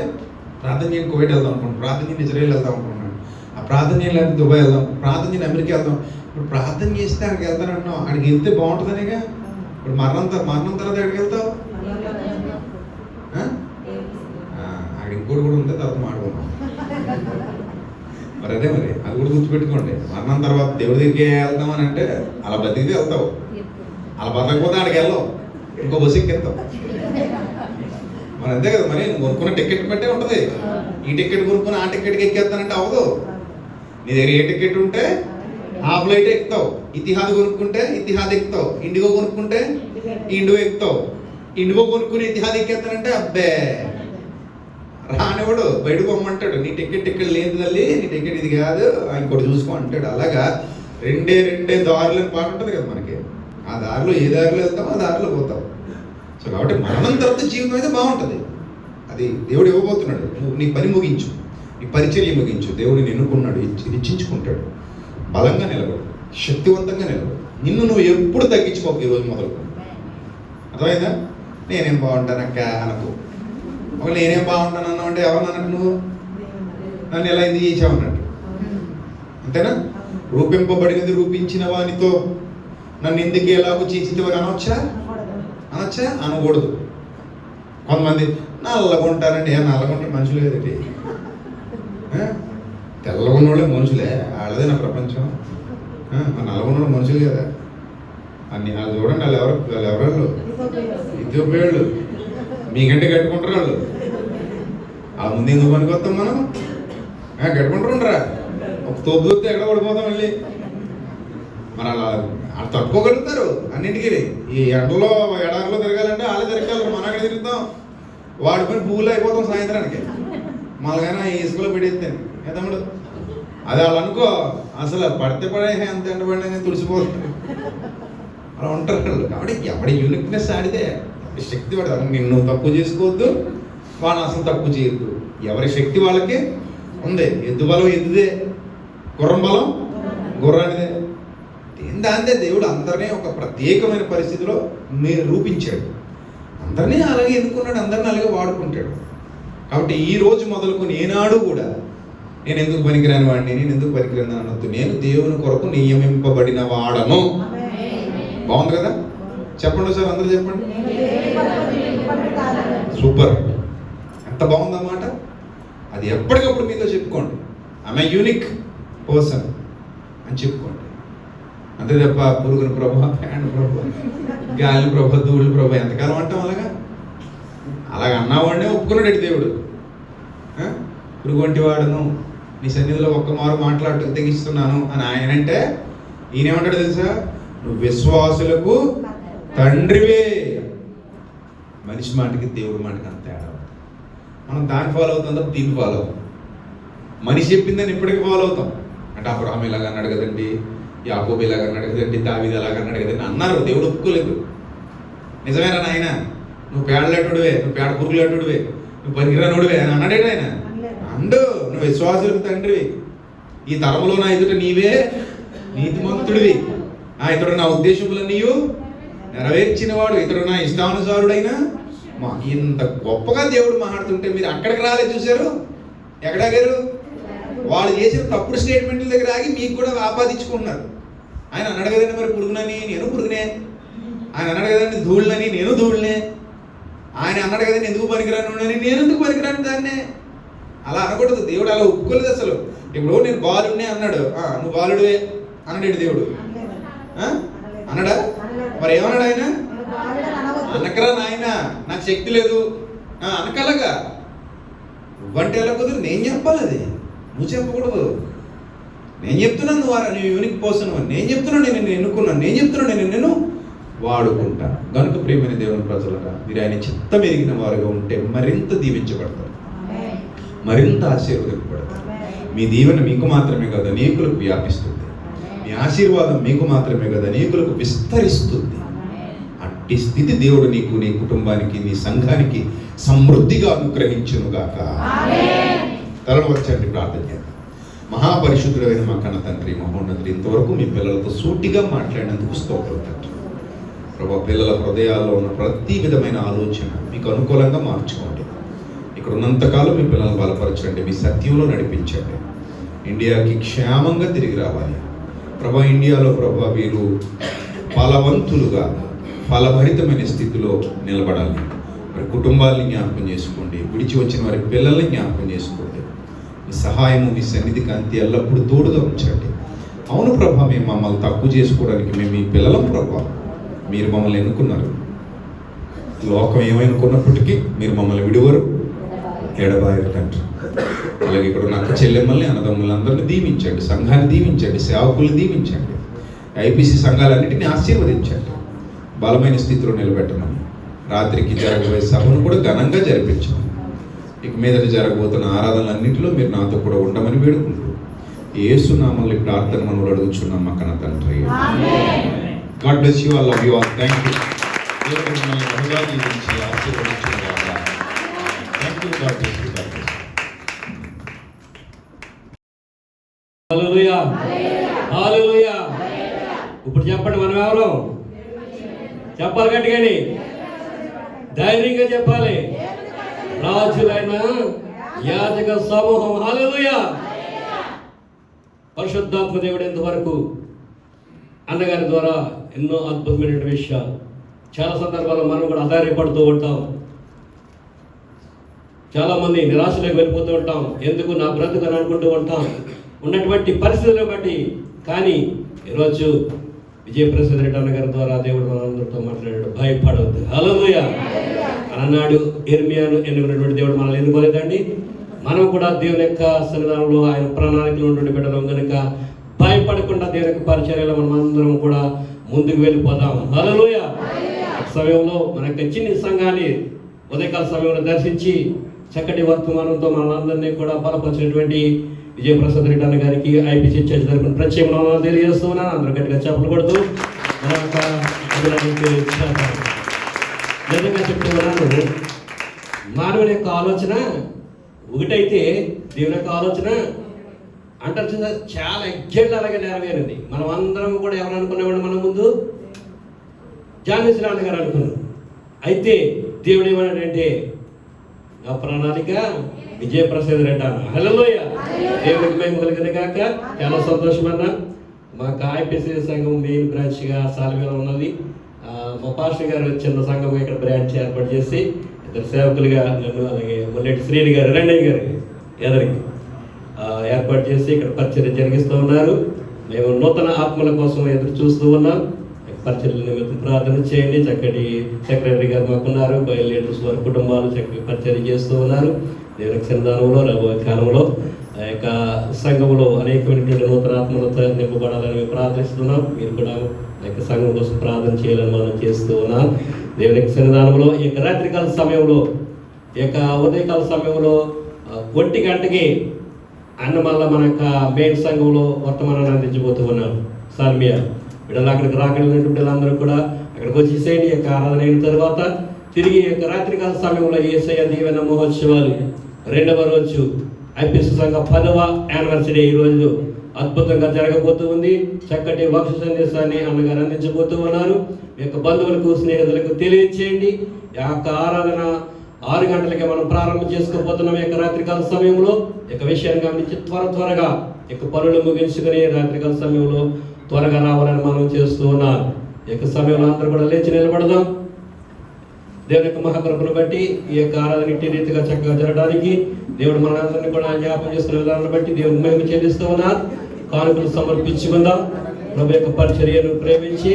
ప్రార్థన చేయండి, కువైట్ వెళ్దాం అనుకుంటున్నాను, ప్రార్థన చేయండి ఇజ్రాయెల్ వెళ్దాం అనుకుంటున్నాను, ఆ ప్రార్థన చేయాలి దుబాయ్ వెళ్దాం, ప్రార్థన చేయండి అమెరికా వెళ్దాం. ఇప్పుడు ప్రార్థన చేస్తే అక్కడికి వెళ్తానంటున్నాం, అక్కడికి వెళ్తే బాగుంటుందనేగా. ఇప్పుడు మరణం తర్వాత ఎక్కడికి వెళ్తావు? అక్కడ ఇంకోటి కూడా ఉంటే తర్వాత మాట్లాడుకున్నాం. మరి అదే మరి అది కూడా గుర్తుపెట్టుకోండి. మరణం తర్వాత దేవుడి దగ్గరికి వెళ్తాం అని అంటే అలా బతికితే వెళ్తావు, అలా బతకపోతే అక్కడికి వెళ్ళావు, ఇంకో బస్సు ఎక్కేస్తావు. మరి అంతే కదా. మరి నువ్వు కొనుక్కున్న టికెట్ బట్టే ఉంటుంది. ఈ టికెట్ కొనుక్కుని ఆ టికెట్కి ఎక్కేస్తానంటే అవ్వదు. నీ దగ్గర ఏ టికెట్ ఉంటే ఆ ఫ్లైట్ ఎక్కుతావు. ఇతిహాద్ కొనుక్కుంటే ఇతిహాద్ ఎక్కుతావు, ఇండిగో కొనుక్కుంటే ఇండిగో ఎక్కుతావు. ఇండిగో కొనుక్కుని ఇతిహాద్ ఎక్కేస్తానంటే అబ్బే రానివాడు, బయటకు పొమ్మంటాడు. నీ టికెట్ లేదు తల్లి, నీ టికెట్ ఇది కాదు, ఇంకోటి చూసుకో అంటాడు. అలాగా రెండే దారులని పాట ఉంటుంది కదా మనకి. ఆ దారిలో ఏ దారిలో వెళ్తామో ఆ దారిలో పోతావు. సో కాబట్టి మరణం తర్వాత జీవితం అయితే బాగుంటుంది. అది దేవుడు ఇవ్వబోతున్నాడు. నువ్వు నీ పని ముగించు, నీ పరిచర్య ముగించు. దేవుడిని ఎన్నుకున్నాడు, ఇచ్చించుకుంటాడు. బలంగా నిలబడు, శక్తివంతంగా నిలబడు. నిన్ను నువ్వు ఎప్పుడు తగ్గించుకోకు. ఈరోజు మొదలు అర్థమైందా? నేనేం బాగుంటానక్క అనకు. ఒకవేళ నేనేం బాగుంటాను అన్నావు అంటే ఎవరు అన్నట్టు? నువ్వు నన్ను ఎలా ఎందుకు చేసావు అన్నట్టు, అంతేనా? రూపింపబడినది రూపించిన వానితో నన్ను ఎందుకు ఎలాగో చేసేవారు అనొచ్చా? అనకూడదు. కొంతమంది నల్లగా ఉంటారండి. నల్లగా ఉంటే మనుషులు కదండి, తెల్లగా ఉన్నోళ్ళే మనుషులే, వాళ్ళదే నా ప్రపంచం. నల్లగా ఉన్నోళ్ళు మనుషులు కదా అన్ని. వాళ్ళు చూడండి, వాళ్ళు ఎవరు ఇథియోపియాళ్ళు, మీకంటే కట్టుకుంటారు వాళ్ళు. ఆ ముందు ఎందుకు పనికి వస్తాం మనం? కట్టుకుంటారుండరా, ఒక తోపు తోపితే ఎక్కడ పడిపోతాం మళ్ళీ. మరి అలా వాళ్ళు తట్టుకోగలుగుతారు అన్నింటికి. ఈ ఎండలో ఎడారిలో తిరగాలంటే వాళ్ళే తిరగాలి, మనం అక్కడ తిరుగుతాం. వాడుకొని పువ్వులు అయిపోతాం సాయంత్రానికి, మళ్ళీ ఇసుకలో పెడేస్తాను ఏ తమ్ముడు. అది వాళ్ళు అనుకో అసలు పడితే పడే ఎంత ఎండబడినా తుడిచిపోతుంది, అలా ఉంటారు వాళ్ళు. కాబట్టి ఎవడి యూనిక్నెస్ ఆడితే శక్తి పడతారు. నిన్ను తక్కువ చేసుకోవద్దు, వాడిని అసలు తక్కువ చేయొద్దు. ఎవరి శక్తి వాళ్ళకి ఉంది. ఎద్దు బలం ఎద్దుదే, గుర్రం బలం గుర్రానిదే. దాంతే దేవుడు అందరినీ ఒక ప్రత్యేకమైన పరిస్థితిలో రూపించాడు. అందరినీ అలాగే ఎన్నుకున్నాడు, అందరినీ అలాగే వాడుకుంటాడు. కాబట్టి ఈ రోజు మొదలుకొని ఏనాడు కూడా నేను ఎందుకు పనికిరాని వాడిని, నేను ఎందుకు పనికిరాని అనొద్దు. నేను దేవుని కొరకు నియమింపబడిన వాడను. బాగుంది కదా? చెప్పండి సార్, అందరూ చెప్పండి. సూపర్, ఎంత బాగుందన్నమాట. అది ఎప్పటికప్పుడు మీతో చెప్పుకోండి. ఐఎమ్ ఏ యూనిక్ పర్సన్ అని చెప్పుకోండి. అంతే తప్ప పురుగుని ప్రభా, ఫ్యాన్ ప్రభా, గాలి ప్రభా, ధూళి ప్రభా ఎంతకాలం అంటాం అలాగ అన్నావాడినే ఒప్పుకున్నాడు దేవుడు. పురుగు వంటి వాడును, నీ సన్నిధిలో ఒక్క మారు మాట్లాడుతూ తెగిస్తున్నాను అని ఆయన అంటే, ఈయనేమంటాడు తెలుసా? నువ్వు విశ్వాసులకు తండ్రివే. మనిషి మాటకి దేవుడి మాటకి అంత తేడా. మనం దాన్ని ఫాలో అవుతాం తప్ప దీన్ని ఫాలో అవుతాం. మనిషి చెప్పిందని ఇప్పటికీ ఫాలో అవుతాం. అంటే అబ్రహాం ఇలాగ అన్నాడు కదండి, యాకోబు ఇలాగ అన్నాడు కదండి, దావీదు అలాగ అన్నాడు కదండి అన్నారు. దేవుడు ఒప్పుకోలేదు. నిజమేనా నాయన, నువ్వు పేడలేటుడివే, నువ్వు పేడ పురుగులేటుడివే, నువ్వు పనికిరానుడివే అని అన్నాడే ఆయన. అండు నువ్వు విశ్వాసులకు తండ్రివి, ఈ తరములో నా ఎదుట నీవే నీతిమంతుడివి, ఇతడు నా ఉద్దేశములను నీవు నెరవేర్చిన వాడు, ఇతడు నా ఇష్టానుసారుడైన. ఇంత గొప్పగా దేవుడు మాట్లాడుతుంటే మీరు అక్కడికి రాలేదు. చూశారు ఎక్కడాగారు? వాళ్ళు చేసిన తప్పుడు స్టేట్మెంట్ల దగ్గర ఆగి మీకు కూడా ఆపాదించుకుంటున్నారు. ఆయన అన్నాడు కదండి మరి పురుగునని, నేను పురుగునే. ఆయన అన్నాడు కదండి ధూళ్ళని, నేను ధూళ్ళనే. ఆయన అన్నాడు కదండి ఎందుకు పనికిరాను అని, నేను ఎందుకు పనికిరాను దాన్నే. అలా అనకూడదు. దేవుడు అలా ఒప్పుకోలేదు అసలు. ఇప్పుడు నేను బాలుడినే అన్నాడు, నువ్వు బాలుడివే అన్నాడు దేవుడు. అన్నాడా? మరి ఏమన్నాడు ఆయన? అనకరా నాయన, నాకు శక్తి లేదు అనకలాగా. నువ్వంటే ఎలా కుదురు? నేను చెప్పాలి, అది నువ్వు చెప్పకూడదు. నేను చెప్తున్నాను నువ్వు యూనిక్ పర్సన్ అని, నేను చెప్తున్నాను నేను ఎన్నుకున్నాను, నేను చెప్తున్నాను నేను వాడుకుంటాను. కనుక ప్రియమైన దేవుని ప్రజలుగా మీరు ఆయన చిత్తం ఎరిగిన వారుగా ఉంటే మరింత దీవించబడతారు, మరింత ఆశీర్వదింపబడతారు. మీ దీవెన మీకు మాత్రమే కదా అనేకులకు వ్యాపిస్తుంది. మీ ఆశీర్వాదం మీకు మాత్రమే కదా అనేకులకు విస్తరిస్తుంది. అట్టి స్థితి దేవుడు నీకు, నీ కుటుంబానికి, నీ సంఘానికి సమృద్ధిగా అనుగ్రహించునుగాక. తలను వచ్చండి, ప్రార్థన చేద్దాం. మహాపరిశుద్ధుడైన మా కన్న తండ్రి, మహోన్నతుడు, ఇంతవరకు మీ పిల్లలతో సూటిగా మాట్లాడినందుకు స్తోత్రం తండ్రి. ప్రభా, పిల్లల హృదయాల్లో ఉన్న ప్రతి విధమైన ఆలోచన మీకు అనుకూలంగా మార్చుకోండి. ఇక్కడ ఉన్నంతకాలం మీ పిల్లలను బలపరచండి, మీ సత్యంలో నడిపించండి. ఇండియాకి క్షేమంగా తిరిగి రావాలి ప్రభా. ఇండియాలో ప్రభా వీరు ఫలవంతులుగా, ఫలభరితమైన స్థితిలో నిలబడాలి. మరి కుటుంబాలని జ్ఞాపకం చేసుకోండి, విడిచి వచ్చిన వారి పిల్లల్ని జ్ఞాపకం చేసుకోండి. మీ సహాయము, మీ సన్నిధి కాంతి ఎల్లప్పుడూ తోడుగా ఉంచండి. అవును ప్రభా, మేము మమ్మల్ని తక్కువ చేసుకోవడానికి మేము మీ పిల్లలం ప్రభా. మీరు మమ్మల్ని ఎన్నుకున్నారు. లోకం ఏమనుకున్నప్పటికీ మీరు మమ్మల్ని విడువరు, ఎడబాయరు తండ్రి. అలాగే ఇక్కడ ఉన్న అక్క చెల్లెమ్మల్ని, అన్నదమ్ములు అందరినీ దీవించండి, సంఘాన్ని దీవించండి, సేవకుల్ని దీవించండి, ఐపీసీ సంఘాలన్నింటినీ ఆశీర్వదించండి, బలమైన స్థితిలో నిలబెట్టమని. రాత్రికి జరగబోయే సభను కూడా ఘనంగా జరిపించమని. ఇక మీదట జరగబోతున్న ఆరాధనలన్నింటిలో మీరు నాతో కూడా ఉండమని వేడుకుంటూ యేసు నామములో ప్రార్థన మనం అడుగుచున్నాం మా కన్న తండ్రి. God bless you, I love you all. Thank you. దేవుడు మిమ్మల్ని బహుగా దీవించి ఆశీర్వదించుగాక. Thank you. God bless you. Hallelujah, hallelujah. ఇప్పుడు చెప్పండి, మనం ఎవరు? చెప్పాలి గట్టిగాని, ధైర్యంగా చెప్పాలి. రాజులైన యాజక సమూహం. హల్లెలూయా. పరిశుద్ధాత్మ దేవుడు ఇంతవరకు అన్నగారి ద్వారా ఎన్నో అద్భుతమైన విషయాలు, చాలా సందర్భాల్లో మనం కూడా అధైర్యపడుతూ ఉంటాం. చాలామంది నిరాశలోకి వెళ్ళిపోతూ ఉంటాం. ఎందుకు నా బ్రతుకు అని అనుకుంటూ ఉంటాం ఉన్నటువంటి పరిస్థితులను బట్టి. కానీ ఈరోజు విజయప్రసాద్ రెడ్డి అన్నగారి ద్వారా దేవుడు మనందరితో మాట్లాడాడు. భయపడవద్దు. హల్లెలూయా అని అన్నాడు. ఇర్మియాను ఎన్నుకున్నటువంటి దేవుడు మనల్ని ఎన్నుకోలేదండి. మనం కూడా దేవుని యొక్క సన్నిధానంలో ఆయన ప్రణాళికలు ఉన్నటువంటి బిడ్డలం కనుక భయపడకుండా దేవుని యొక్క పరిచర్యలో మనం అందరం కూడా ముందుకు వెళ్ళిపోదాం. హల్లెలూయా. సమయంలో మన యొక్క చిన్ని సంఘాన్ని ఉదయకాల సమయంలో దర్శించి చక్కటి వర్తమానంతో మనందరినీ కూడా బలపరిచినటువంటి విజయప్రసాద్ రెడ్డి అన్న గారికి ఐపీసీ చర్చ తరపున ప్రత్యేక వందనాలు తెలియజేస్తున్నాను. అందరూ గట్టిగా చెప్పలు కొడుతూ నిజంగా చెప్తున్నాను, మానవుని యొక్క ఆలోచన ఒకటైతే దేవుని యొక్క ఆలోచన అంటారు చూసా చాలా ఎగ్జాక్ట్లీ అలాగే నెరవేరింది. మనం అందరం కూడా ఎవరు అనుకునేవాడు, మన ముందు జానశ్రాణి గారు అనుకున్నాం. అయితే దేవుడు ఏమన్నాడంటే నా ప్రణాళిక విజయప్రసాద్ రెడ్డి అన్న. హల్లెలూయా, దేవుడికి మేము కలిగిన కాక చాలా సంతోషం అన్న. మాకు ఐపీసీ సంఘం మెయిన్ బ్రాంచ్గా సాల్వేలో ఉన్నది. మా పాస్టర్ గారు చిన్న సంఘం ఇక్కడ బ్రాంచ్ ఏర్పాటు చేసి ఇద్దరు సేవకులుగా నన్ను, అలాగే ముల్లెట్టి శ్రీని గారు, రెండయ్య గారు ఎదరికి ఏర్పాటు చేసి ఇక్కడ పరిచర్య జరిగిస్తూ ఉన్నారు. మేము నూతన ఆత్మల కోసం ఎదురు చూస్తూ ఉన్నాం. పరిచర్యల నిమిత్తం ప్రార్థన చేయండి. చక్కటి సెక్రటరీ గారు మాకున్నారు, లీడర్స్ వారి కుటుంబాలు చక్కటి పరిచర్య చేస్తూ ఉన్నారు. దేవుని సన్నిధానంలో రాబోయే కాలంలో ఆ యొక్క సంఘంలో అనేకమైనటువంటి నూతన ఆత్మలతో నింపబడాలని మేము ప్రార్థిస్తున్నాం. మీరు కూడా ఆ యొక్క సంఘం కోసం ప్రార్థన చేయాలని మనం చేస్తూ ఉన్నాం. దేవుని సన్నిధానంలో ఈ యొక్క రాత్రికాల సమయంలో, ఈ యొక్క ఉదయకాల సమయంలో 1 గంటకి అన్న మళ్ళీ మన యొక్క మెయిన్ సంఘంలో వర్తమానాన్ని అందించబోతూ ఉన్నాం. సాల్మియా వీళ్ళ అక్కడికి రాగలిగినటువంటి వాళ్ళందరూ కూడా అక్కడికి వచ్చేసేయండి. ఈ యొక్క ఆరాధన అయిన తర్వాత తిరిగి ఈ యొక్క రాత్రికాల సమయంలో యేసయ్య దీవెన మహోత్సవాలు 2వ రోజు ఐపీసీ సంఘ 10వ యానివర్సరీ ఈ రోజు అద్భుతంగా జరగబోతూ ఉంది. చక్కటి వాక్య సందేశాన్ని అన్నగారు అందించబోతూ ఉన్నారు. మీ యొక్క బంధువులకు, స్నేహితులకు తెలియచేయండి. ఈ యొక్క ఆరాధన 6 గంటలకే మనం ప్రారంభం చేసుకోబోతున్నాం. ఈ యొక్క రాత్రికాల సమయంలో ఈ యొక్క విషయాన్ని గమనించి త్వరగా ఈ యొక్క పనులు ముగించుకుని రాత్రికాల సమయంలో త్వరగా రావాలని మనం చేస్తూ ఉన్నాం. ఈ యొక్క సమయంలో అందరూ కూడా లేచి నిలబడదాం. దేవుని యొక్క మహాకృపను బట్టి ఈ యొక్క ఆరాధన ఇంటి రీతిగా చక్కగా జరగడానికి దేవుడు మనందరినీ కూడా జ్ఞాపకం చేసుకునే విధానాన్ని బట్టి దేవుని మహిమ చెల్లిస్తూ ఉన్నారు. కానుకలు సమర్పించుకుందాం. ప్రభు యొక్క పరిచర్యను ప్రేమించి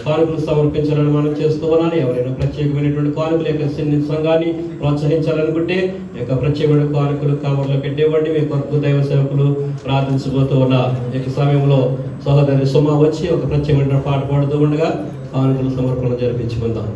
కానుకలు సమర్పించాలని మనం చేస్తూ ఉన్నాను. ఎవరైనా ప్రత్యేకమైనటువంటి కానుకలు యొక్క సంఘాన్ని ప్రోత్సహించాలనుకుంటే ఈ యొక్క ప్రత్యేకమైన కానుకలు కవర్లో పెట్టేవ్వండి. మీ కొరకు దైవ సేవకులు ప్రార్థించబోతూ ఉన్నారు. ఈ యొక్క సమయంలో సహోదరి సుమ వచ్చి ఒక ప్రత్యేకమైన పాట పాడుతూ ఉండగా కానుకలు సమర్పణ జరిపించుకుందాం.